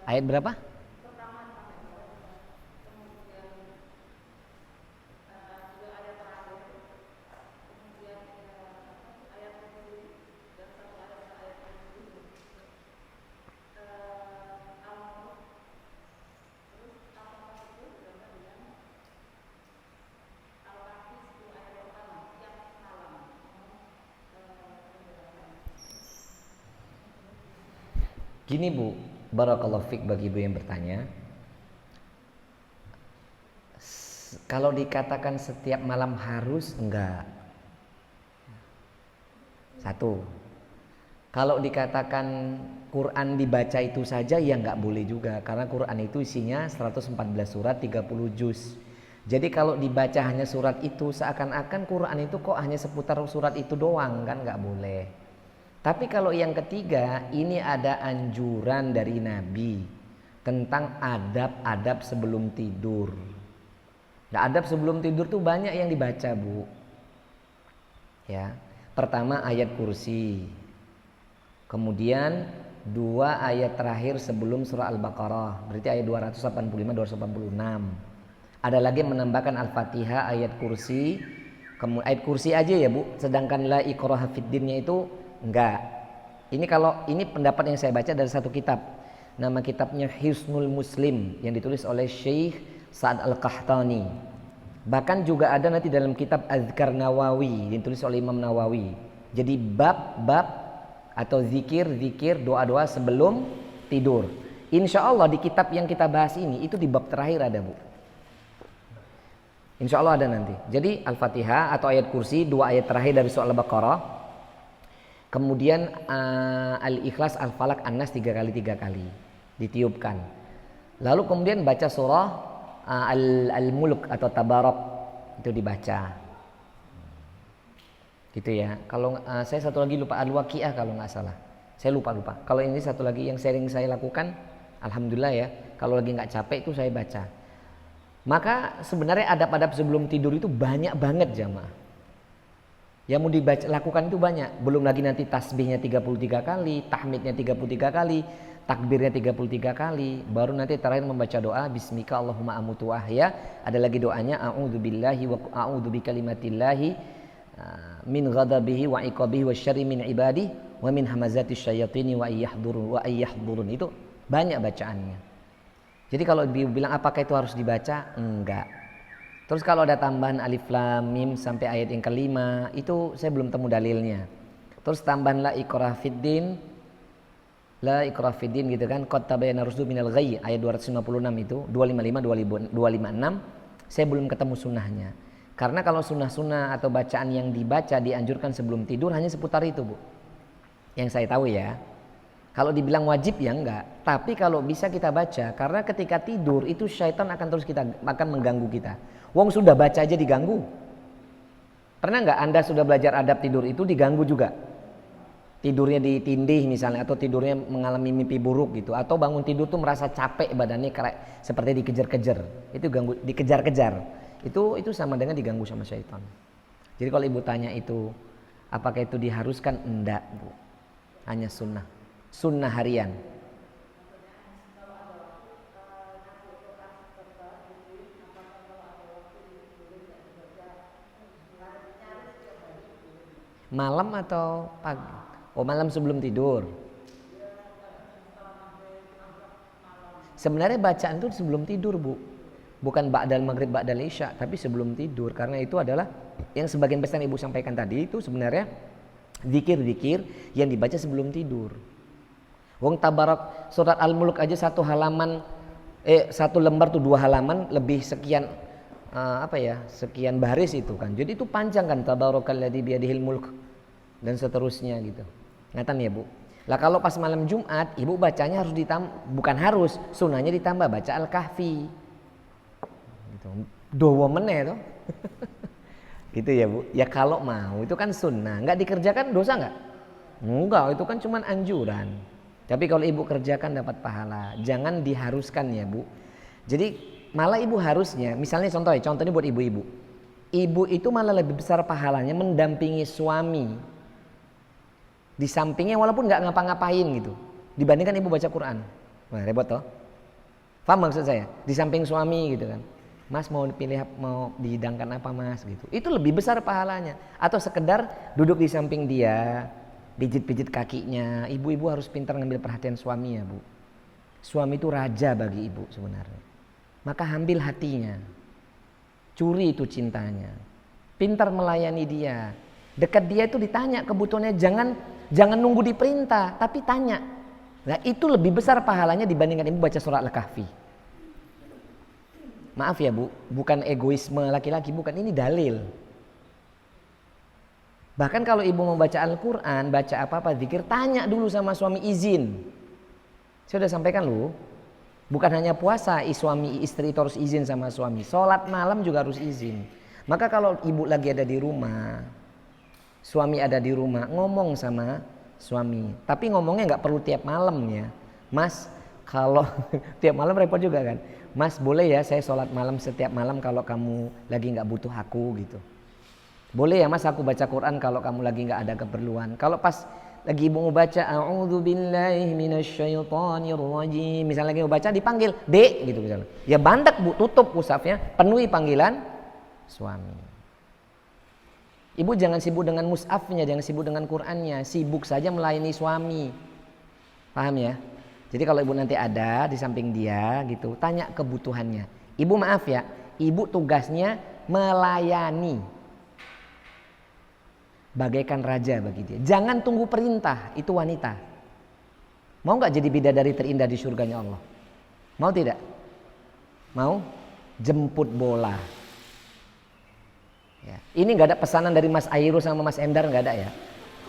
Ayat berapa? Gini bu, barakallahu fik bagi ibu yang bertanya. Kalau dikatakan setiap malam harus, enggak. Satu. Kalau dikatakan Quran dibaca itu saja, ya enggak boleh juga. Karena Quran itu isinya 114 surat, 30 juz. Jadi kalau dibaca hanya surat itu, seakan-akan Quran itu kok hanya seputar surat itu doang, kan enggak boleh. Tapi kalau yang ketiga, ini ada anjuran dari Nabi tentang adab-adab sebelum tidur. Nah, adab sebelum tidur tuh banyak yang dibaca, Bu. Ya. Pertama ayat kursi. Kemudian 2 ayat terakhir sebelum surah Al-Baqarah, berarti ayat 285 286. Ada lagi menambahkan Al-Fatihah, ayat kursi. Kemudian ayat kursi aja ya, Bu. Sedangkan la ikraha fid dinnya itu enggak. Ini pendapat yang saya baca dari satu kitab. Nama kitabnya Hisnul Muslim yang ditulis oleh Syekh Sa'ad Al-Qahtani. Bahkan juga ada nanti dalam kitab Azkar Nawawi yang ditulis oleh Imam Nawawi. Jadi bab-bab atau zikir-zikir, doa-doa sebelum tidur. Insya Allah di kitab yang kita bahas ini itu di bab terakhir ada, Bu. Insya Allah ada nanti. Jadi Al-Fatihah atau ayat kursi, 2 ayat terakhir dari surah Al-Baqarah. Kemudian Al-Ikhlas, Al-Falaq, An-Nas 3 kali ditiupkan. Lalu kemudian baca surah Al-Mulk atau Tabarak, itu dibaca. Gitu ya. Kalau saya satu lagi lupa, Al-Waqiah kalau nggak salah. Saya lupa. Kalau ini satu lagi yang sering saya lakukan, alhamdulillah ya. Kalau lagi nggak capek itu saya baca. Maka sebenarnya adab-adab sebelum tidur itu banyak banget jamaah. Yang mau dibaca lakukan itu banyak. Belum lagi nanti tasbihnya 33 kali, tahmidnya 33 kali, takbirnya 33 kali. Baru nanti terakhir membaca doa bismika Allahumma amutu wa ahya. Ada lagi doanya a'udzubillahi wa a'udzu bikalimatillahi min ghadabihi wa iqabihi wa syarri min ibadihi wa min hamazati syayatini wa ayyahdurun. Itu banyak bacaannya. Jadi kalau bilang apakah itu harus dibaca? Enggak. Terus kalau ada tambahan alif lam mim sampai ayat yang kelima, itu saya belum temu dalilnya. Terus tambahan la ikrah fiddin gitu kan, qad tabayyana rusdu minal ghayy, ayat 256 itu, 255 256, saya belum ketemu sunnahnya. Karena kalau sunnah-sunnah atau bacaan yang dibaca dianjurkan sebelum tidur hanya seputar itu, Bu. Yang saya tahu ya. Kalau dibilang wajib ya enggak, tapi kalau bisa kita baca, karena ketika tidur itu syaitan akan mengganggu kita. Wong sudah baca aja diganggu. Pernah enggak Anda sudah belajar adab tidur itu diganggu juga? Tidurnya ditindih misalnya, atau tidurnya mengalami mimpi buruk gitu, atau bangun tidur tuh merasa capek badannya kayak seperti dikejar-kejar. Itu ganggu, dikejar-kejar. Itu sama dengan diganggu sama syaitan. Jadi kalau ibu tanya itu apakah itu diharuskan? Enggak, Bu. Hanya sunnah harian. Malam atau pagi? Oh, malam sebelum tidur. Sebenarnya bacaan itu sebelum tidur, Bu. Bukan ba'dal maghrib ba'dal isya, tapi sebelum tidur. Karena itu adalah yang sebagian besar ibu sampaikan tadi, itu sebenarnya zikir-zikir yang dibaca sebelum tidur. Wong tabarak surat Al-Mulk aja satu lembar tuh 2 halaman lebih sekian sekian baris itu kan. Jadi itu panjang kan, tabarakalladzi biyadihil mulk dan seterusnya gitu. Ngatan ya, Bu. Lah kalau pas malam Jumat ibu bacanya harus sunnahnya ditambah baca Al-Kahfi. Gitu. Dowo meneh toh. Gitu ya, Bu. Ya kalau mau itu kan sunnah, enggak dikerjakan dosa enggak? Enggak, itu kan cuman anjuran. Tapi kalau ibu kerjakan dapat pahala. Jangan diharuskan ya, Bu. Jadi malah ibu harusnya, misalnya contohnya buat ibu-ibu. Ibu itu malah lebih besar pahalanya mendampingi suami di sampingnya walaupun nggak ngapa-ngapain gitu, dibandingkan ibu baca Quran. Wah, repot toh. Paham maksud saya? Di samping suami gitu kan. Mas mau dihidangkan apa Mas gitu. Itu lebih besar pahalanya. Atau sekedar duduk di samping dia, pijit-pijit kakinya. Ibu-ibu harus pintar ngambil perhatian suami ya, Bu. Suami itu raja bagi ibu sebenarnya. Maka ambil hatinya. Curi itu cintanya. Pintar melayani dia. Dekat dia itu ditanya kebutuhannya, jangan nunggu diperintah, tapi tanya. Nah, itu lebih besar pahalanya dibandingkan ibu baca surat Al-Kahfi. Maaf ya, Bu, bukan egoisme laki-laki, bukan, ini dalil. Bahkan kalau ibu mau baca Al-Quran, baca apa-apa, zikir, tanya dulu sama suami izin. Saya sudah sampaikan loh, bukan hanya puasa, suami istri itu harus izin sama suami. Sholat malam juga harus izin. Maka kalau ibu lagi ada di rumah, suami ada di rumah, ngomong sama suami. Tapi ngomongnya nggak perlu tiap malam ya. Mas, kalau tiap malam repot juga kan. Mas, boleh ya saya sholat malam setiap malam kalau kamu lagi nggak butuh aku gitu. Boleh ya Mas aku baca Quran kalau kamu lagi nggak ada keperluan. Kalau pas lagi ibu mau baca a'udzubillahi minasyaitonirrajim, misalnya lagi mau baca dipanggil Dek gitu misalnya. Ya bandak, Bu, tutup mushafnya, penuhi panggilan suami. Ibu jangan sibuk dengan mushafnya, jangan sibuk dengan Qurannya, sibuk saja melayani suami. Paham ya? Jadi kalau ibu nanti ada di samping dia gitu, tanya kebutuhannya. Ibu maaf ya, ibu tugasnya melayani. Bagaikan raja bagi dia. Jangan tunggu perintah, itu wanita. Mau gak jadi bidadari terindah di surganya Allah? Mau tidak? Mau? Jemput bola. Ya. Ini nggak ada pesanan dari Mas Airu sama Mas Endar, nggak ada ya.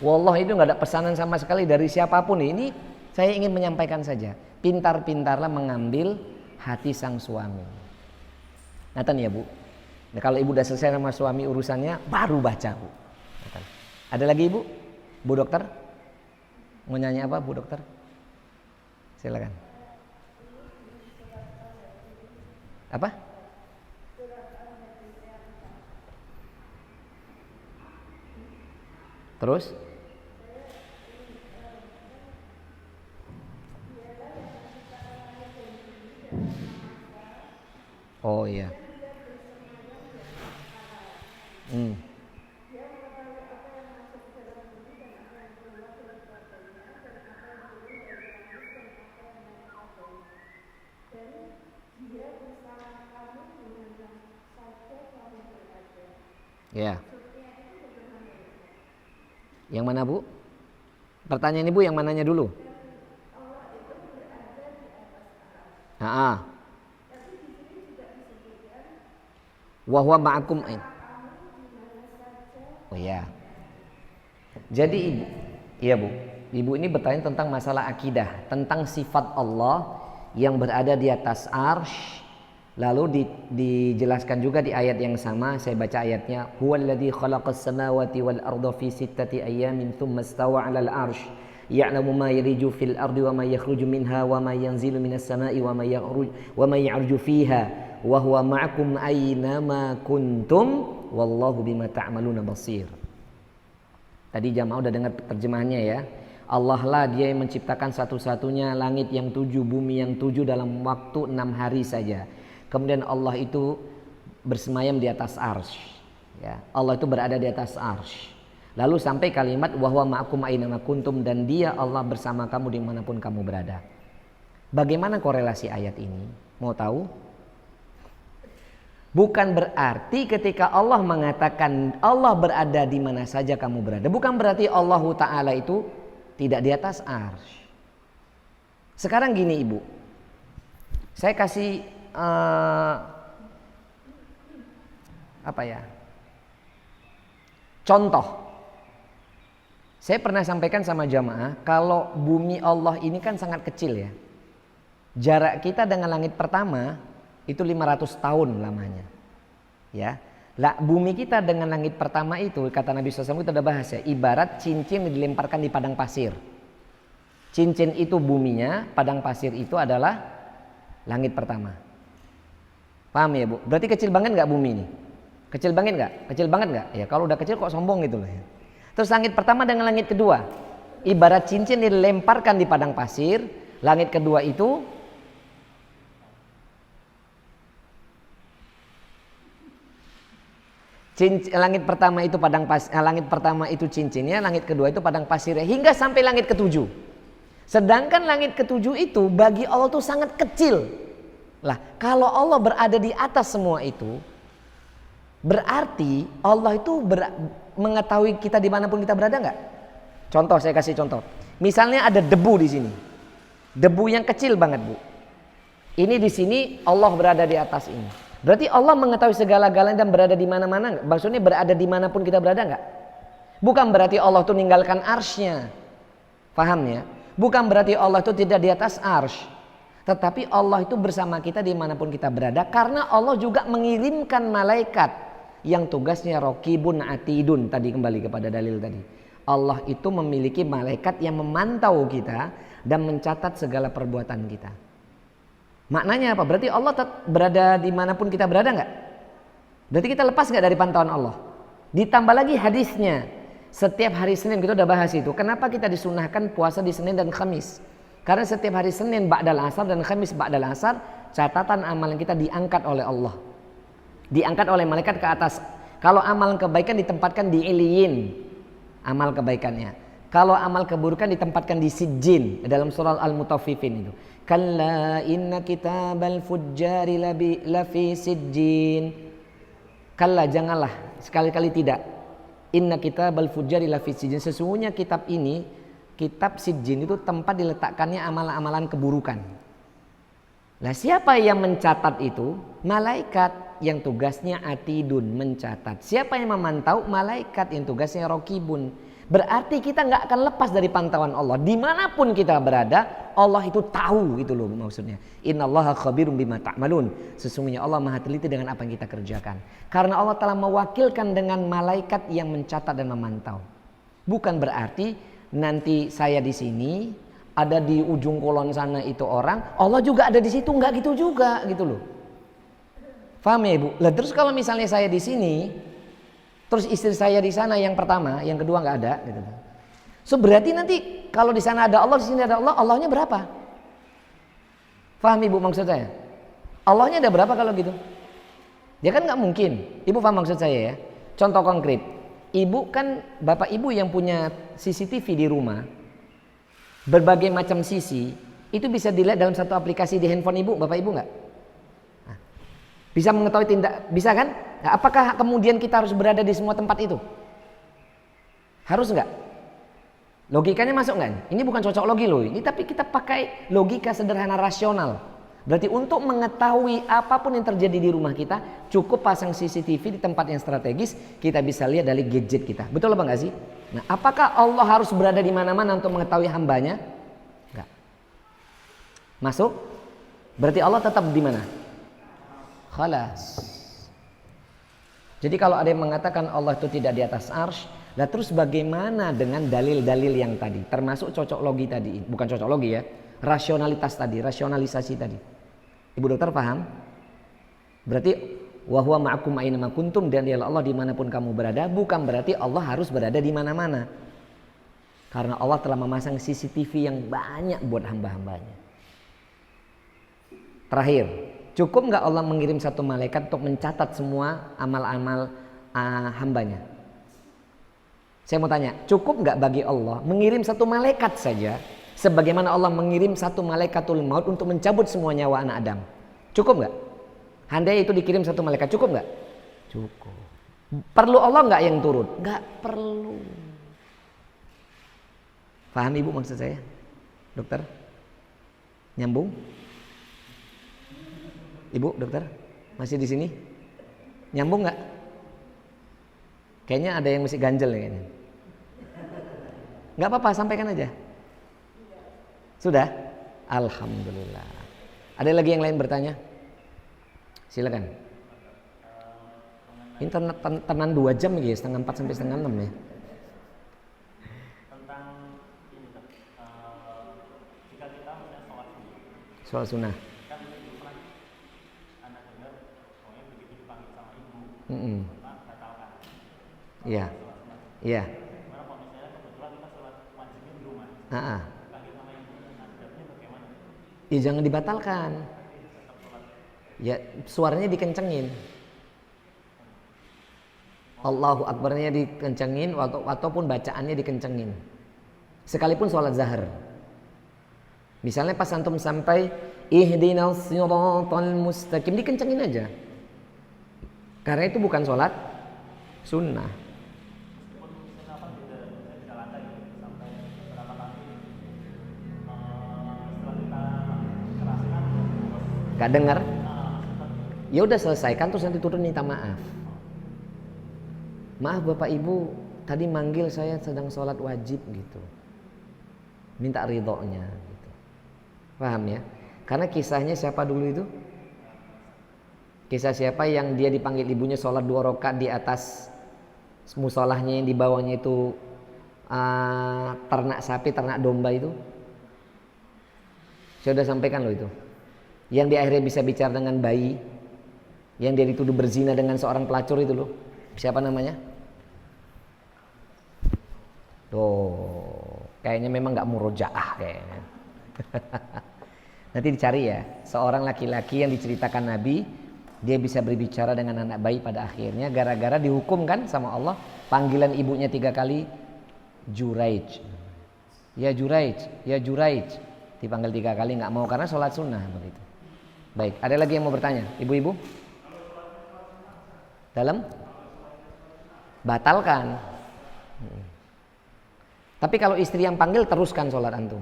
Wallah itu nggak ada pesanan sama sekali dari siapapun. Ini saya ingin menyampaikan saja. Pintar-pintarlah mengambil hati sang suami. Natan ya Bu. Nah, kalau ibu udah selesai sama suami urusannya, baru baca Bu. Natan. Ada lagi Ibu? Bu dokter? Mau nyanyi apa Bu dokter? Silakan. Apa? Terus? Oh iya. Hmm. Ya. Yang mana Bu? Pertanyaan Ibu yang mananya dulu? Wa huwa ma'akum ain. Oh ya. Jadi Ibu, iya Bu. Ibu ini bertanya tentang masalah akidah, tentang sifat Allah yang berada di atas arsy. Lalu dijelaskan juga di ayat yang sama, saya baca ayatnya, huwallazi khalaqas samawati wal arda fi sittati ayyamin tsumma istawa 'alal arsy ya'lamu ma yariju fil ardi wa ma yakhruju minha wa ma yanzilu minas sama'i wa ma ya'ruju fiha wa huwa ma'akum aina ma kuntum wallahu bima ta'maluna basir. Tadi jamaah udah dengar terjemahannya ya. Allah lah dia yang menciptakan satu-satunya langit yang 7, bumi yang 7 dalam waktu 6 hari saja. Kemudian Allah itu bersemayam di atas arsy. Ya, Allah itu berada di atas arsy. Lalu sampai kalimat wahwa ma'akum aina ma kuntum, dan dia Allah bersama kamu dimanapun kamu berada. Bagaimana korelasi ayat ini? Mau tahu? Bukan berarti ketika Allah mengatakan Allah berada di mana saja kamu berada, bukan berarti Allah Ta'ala itu tidak di atas arsy. Sekarang gini Ibu, saya kasih contoh. Saya pernah sampaikan sama jamaah, kalau bumi Allah ini kan sangat kecil ya. Jarak kita dengan langit pertama itu 500 tahun lamanya. Ya. Lah, bumi kita dengan langit pertama itu, kata Nabi SAW, kita udah bahas ya, ibarat cincin dilemparkan di padang pasir. Cincin itu buminya, padang pasir itu adalah langit pertama. Paham ya Bu? Berarti kecil banget nggak bumi ini? Kecil banget nggak? Kecil banget nggak? Ya kalau udah kecil kok sombong gitu loh ya. Terus langit pertama dengan langit kedua, ibarat cincin dilemparkan di padang pasir. Langit kedua itu langit pertama itu langit pertama itu cincinnya, langit kedua itu padang pasirnya, hingga sampai langit ketujuh. Sedangkan langit ketujuh itu bagi Allah tuh sangat kecil. Lah, kalau Allah berada di atas semua itu, berarti Allah itu mengetahui kita dimanapun kita berada nggak? Contoh, saya kasih contoh. Misalnya ada debu di sini, debu yang kecil banget Bu. Ini di sini Allah berada di atas ini. Berarti Allah mengetahui segala-galanya dan berada di mana-mana nggak? Maksudnya berada dimanapun kita berada nggak? Bukan berarti Allah itu ninggalkan arsy-Nya, paham ya? Bukan berarti Allah itu tidak di atas arsy. Tetapi Allah itu bersama kita dimanapun kita berada, karena Allah juga mengirimkan malaikat yang tugasnya raqibun atidun. Tadi kembali kepada dalil tadi, Allah itu memiliki malaikat yang memantau kita dan mencatat segala perbuatan kita. Maknanya apa? Berarti Allah berada dimanapun kita berada nggak? Berarti kita lepas nggak dari pantauan Allah? Ditambah lagi hadisnya, setiap hari Senin, kita udah bahas itu. Kenapa kita disunahkan puasa di Senin dan Kamis? Karena setiap hari Senin ba'dal asar dan Kamis ba'dal asar, catatan amalan kita diangkat oleh Allah, diangkat oleh malaikat ke atas. Kalau amal kebaikan ditempatkan di iliyin, amal kebaikannya. Kalau amal keburukan ditempatkan di sijjin, dalam surah Al-Mutaffifin itu. Kalla inna kitabal fujjari lafi sijjin. Kalla, janganlah, sekali-kali tidak. Inna kitabal fujjari lafi sijjin. Sesungguhnya kitab ini, kitab sijjin itu tempat diletakkannya amalan-amalan keburukan. Nah, siapa yang mencatat itu? Malaikat. yang tugasnya atidun, mencatat. Siapa yang memantau? Malaikat yang tugasnya rokibun. Berarti kita nggak akan lepas dari pantauan Allah. Dimanapun kita berada, Allah itu tahu, itu loh maksudnya. Innallaha khabirum bima ta'malun. Sesungguhnya Allah maha teliti dengan apa yang kita kerjakan. Karena Allah telah mewakilkan dengan malaikat yang mencatat dan memantau. Bukan berarti nanti saya di sini, ada di ujung kolon sana itu orang, Allah juga ada di situ, nggak gitu juga, gitu loh. Paham ya Ibu? Lah terus kalau misalnya saya di sini, terus istri saya di sana yang pertama, yang kedua nggak ada, gitu. So berarti nanti kalau di sana ada Allah, di sini ada Allah, Allahnya berapa? Paham Ibu maksud saya? Allahnya ada berapa kalau gitu? Ya kan nggak mungkin. Ibu paham maksud saya ya? Contoh konkret, Ibu kan bapak ibu yang punya CCTV di rumah, berbagai macam sisi, itu bisa dilihat dalam satu aplikasi di handphone Ibu, bapak ibu nggak? Bisa mengetahui tindak, bisa kan? Nah, apakah kemudian kita harus berada di semua tempat itu? Harus nggak? Logikanya masuk nggak? Ini bukan cocok logi loh, ini tapi kita pakai logika sederhana rasional. Berarti untuk mengetahui apapun yang terjadi di rumah kita, cukup pasang CCTV di tempat yang strategis, kita bisa lihat dari gadget kita. Betul apa nggak sih? Nah, apakah Allah harus berada di mana-mana untuk mengetahui hambanya? Nggak. Masuk? Berarti Allah tetap di mana? Khalas. Jadi kalau ada yang mengatakan Allah itu tidak di atas arsy, lah terus bagaimana dengan dalil-dalil yang tadi? Termasuk cocok logi tadi, bukan cocok logi ya, rasionalitas tadi, rasionalisasi tadi. Ibu dokter paham? Berarti wa huwa ma'akum aina ma kuntum, dan dialah Allah dimanapun kamu berada, bukan berarti Allah harus berada di mana-mana. Karena Allah telah memasang CCTV yang banyak buat hamba-hambanya. Terakhir, cukup nggak Allah mengirim satu malaikat untuk mencatat semua amal-amal hambanya? Saya mau tanya, cukup nggak bagi Allah mengirim satu malaikat saja, sebagaimana Allah mengirim satu malaikatul maut untuk mencabut semua nyawa anak Adam? Cukup nggak? Handai itu dikirim satu malaikat, cukup nggak? Cukup. Perlu Allah nggak yang turun? Nggak perlu. Paham Ibu maksud saya, dokter? Nyambung? Ibu dokter masih di sini? Nyambung nggak? Kayaknya ada yang masih ganjel kayaknya. Nggak apa-apa, sampaikan aja. Sudah? Alhamdulillah. Ada lagi yang lain bertanya? Silakan. Ini tenan 2 jam ya, setengah 4 sampai setengah 6 ya. Tentang ini jika kita punya Sholat sunnah. Iya, iya. Ya jangan dibatalkan. Ya suaranya dikencengin. Allahu Akbarnya dikencengin, ataupun bacaannya dikencengin. Sekalipun sholat zahar. Misalnya pas antum sampai ihdinas siratal mustaqim, dikencengin aja. Karena itu bukan sholat sunnah. Gak dengar? Ya udah selesaikan, terus nanti turun minta maaf. Maaf Bapak Ibu, tadi manggil saya sedang sholat wajib gitu. Minta ridhonya gitu. Paham ya? Karena kisahnya siapa dulu itu? Kisah siapa yang dia dipanggil ibunya sholat 2 rakaat di atas musolahnya, yang di bawahnya itu ternak sapi, ternak domba itu? Saya sudah sampaikan loh itu. Yang di akhirnya bisa bicara dengan bayi, yang dia dituduh berzina dengan seorang pelacur itu loh. Siapa namanya? Tuh, kayaknya memang gak murojaah kayaknya. Nanti dicari ya, seorang laki-laki yang diceritakan Nabi, dia bisa berbicara dengan anak bayi pada akhirnya gara-gara dihukum kan sama Allah. Panggilan ibunya 3 kali, Juraij, ya Juraij, ya Juraij. Dipanggil 3 kali nggak mau karena sholat sunnah begitu. Baik, ada lagi yang mau bertanya, ibu-ibu? Dalam? Batalkan. Tapi kalau istri yang panggil, teruskan sholat antum.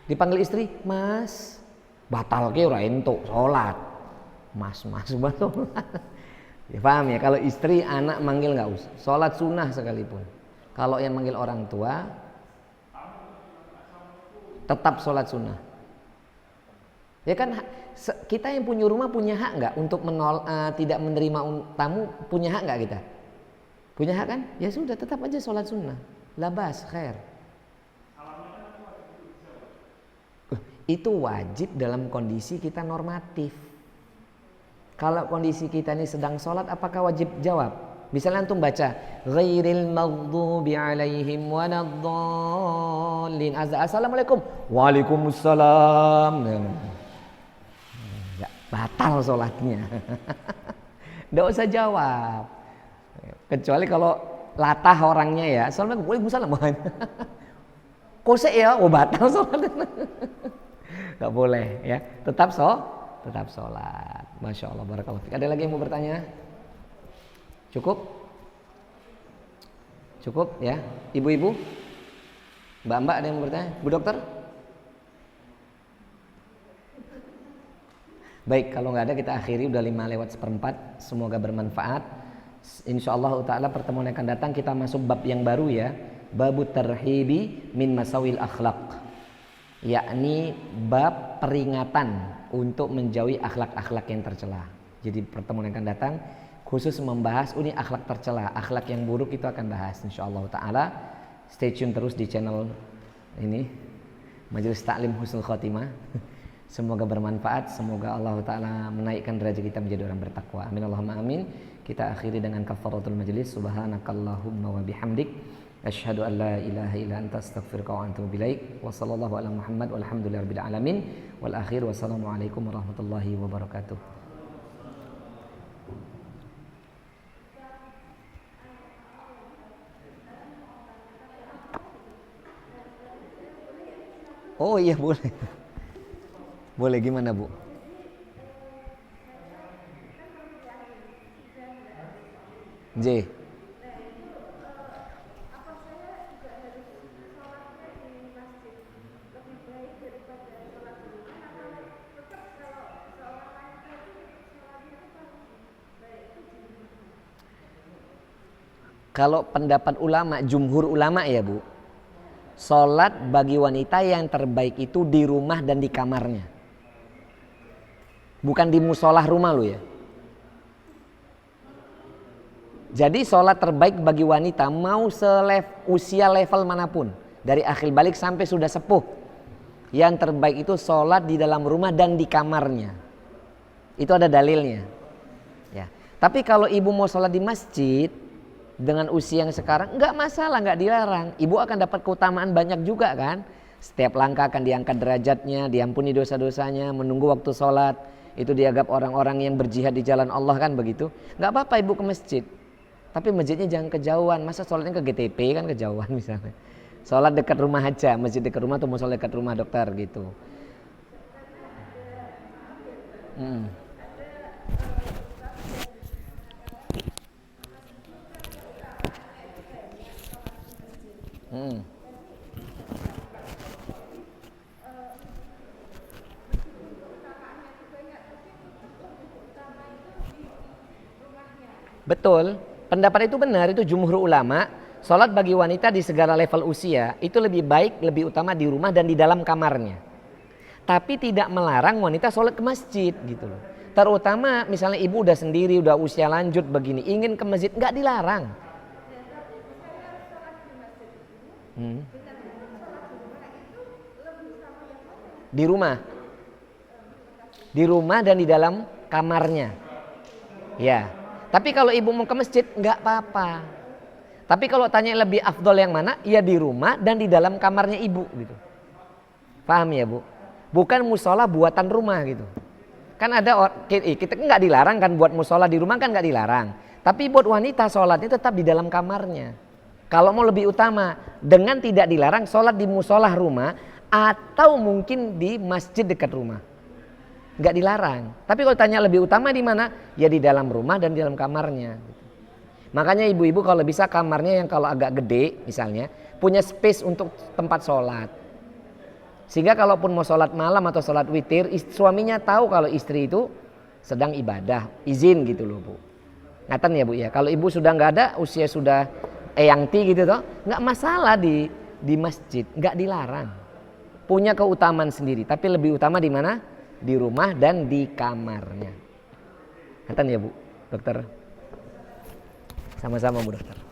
Dipanggil istri, Mas, batal ke ora entuk sholat. Mas sholat. Ya, paham ya, kalau istri anak manggil nggak usah, sholat sunnah sekalipun. Kalau yang manggil orang tua tetap sholat sunnah. Ya kan, kita yang punya rumah punya hak nggak untuk tidak menerima tamu, punya hak nggak kita? Punya hak kan? Ya sudah, tetap aja sholat sunnah. Labas, khair. Itu wajib dalam kondisi kita normatif. Kalau kondisi kita ini sedang sholat, apakah wajib jawab? Misalnya antum baca ghairil maghdubi alaihim waladdallin. Assalamualaikum. Waalaikumsalam. Ya, batal sholatnya. Nggak usah jawab. Kecuali kalau latah orangnya ya. Assalamualaikum. Waalaikumsalam. Kosek ya, batal sholatnya. Nggak boleh ya. Tetap sholat. Masya Allah, barakallahu fiik. Ada lagi yang mau bertanya? Cukup? Cukup ya. Ibu-ibu? Mbak-mbak ada yang mau bertanya? Bu dokter? Baik, kalau nggak ada kita akhiri, udah 5:05. Semoga bermanfaat. Insyaallah ta'ala pertemuan yang akan datang kita masuk bab yang baru ya. Babut tarhibi min masawil akhlaq. Yakni bab peringatan untuk menjauhi akhlak-akhlak yang tercela. Jadi pertemuan yang akan datang khusus membahas ini akhlak tercela, akhlak yang buruk itu akan bahas insyaallah taala. Stay tune terus di channel ini Majelis Taklim Husnul Khotimah. Semoga bermanfaat, semoga Allah taala menaikkan derajat kita menjadi orang bertakwa. Amin Allahumma amin. Kita akhiri dengan kafaratul majlis. Subhanakallahumma wa bihamdik asyhadu an la ilaha illa anta astaghfiruka wa atubu ilaik. Wa sallallahu ala Muhammad walhamdulillahirabbil alamin. Wal akhir wassalamualaikum warahmatullahi wabarakatuh. Oh iya boleh. Boleh, gimana Bu? J. Kalau pendapat ulama, jumhur ulama ya Bu, sholat bagi wanita yang terbaik itu di rumah dan di kamarnya, bukan di musolah rumah lo ya. Jadi sholat terbaik bagi wanita mau usia level manapun, dari akhir balik sampai sudah sepuh, yang terbaik itu sholat di dalam rumah dan di kamarnya. Itu ada dalilnya ya. Tapi kalau ibu mau sholat di masjid dengan usia yang sekarang nggak masalah, nggak dilarang. Ibu akan dapat keutamaan banyak juga kan. Setiap langkah akan diangkat derajatnya, diampuni dosa-dosanya, menunggu waktu sholat itu dianggap orang-orang yang berjihad di jalan Allah kan begitu. Nggak apa-apa ibu ke masjid, tapi masjidnya jangan kejauhan. Masa sholatnya ke GTP kan kejauhan misalnya. Sholat dekat rumah aja, masjid dekat rumah atau mau sholat dekat rumah dokter gitu. Betul, pendapat itu benar, itu jumhur ulama. Sholat bagi wanita di segala level usia itu lebih baik, lebih utama di rumah dan di dalam kamarnya. Tapi tidak melarang wanita sholat ke masjid gitu loh. Terutama misalnya ibu udah sendiri, udah usia lanjut begini, ingin ke masjid, nggak dilarang. Di rumah dan di dalam kamarnya ya. Tapi kalau ibu mau ke masjid nggak apa-apa. Tapi kalau tanya lebih afdol yang mana, ya di rumah dan di dalam kamarnya ibu gitu. Paham ya Bu? Bukan musola buatan rumah gitu. Kan ada kita nggak dilarang kan buat musola di rumah, kan nggak dilarang. Tapi buat wanita sholatnya tetap di dalam kamarnya. Kalau mau lebih utama, dengan tidak dilarang sholat di musola rumah atau mungkin di masjid dekat rumah. Nggak dilarang. Tapi kalau tanya lebih utama di mana? Ya di dalam rumah dan di dalam kamarnya. Makanya ibu-ibu kalau bisa kamarnya yang kalau agak gede misalnya, punya space untuk tempat sholat. Sehingga kalaupun mau sholat malam atau sholat witir, suaminya tahu kalau istri itu sedang ibadah, izin gitu loh Bu. Ngaten ya Bu ya. Kalau ibu sudah nggak ada, usia sudah eyangti gitu toh, nggak masalah di masjid, nggak dilarang. Punya keutamaan sendiri, tapi lebih utama di mana? Di rumah dan di kamarnya. Ngaten ya Bu, dokter. Sama-sama Bu dokter.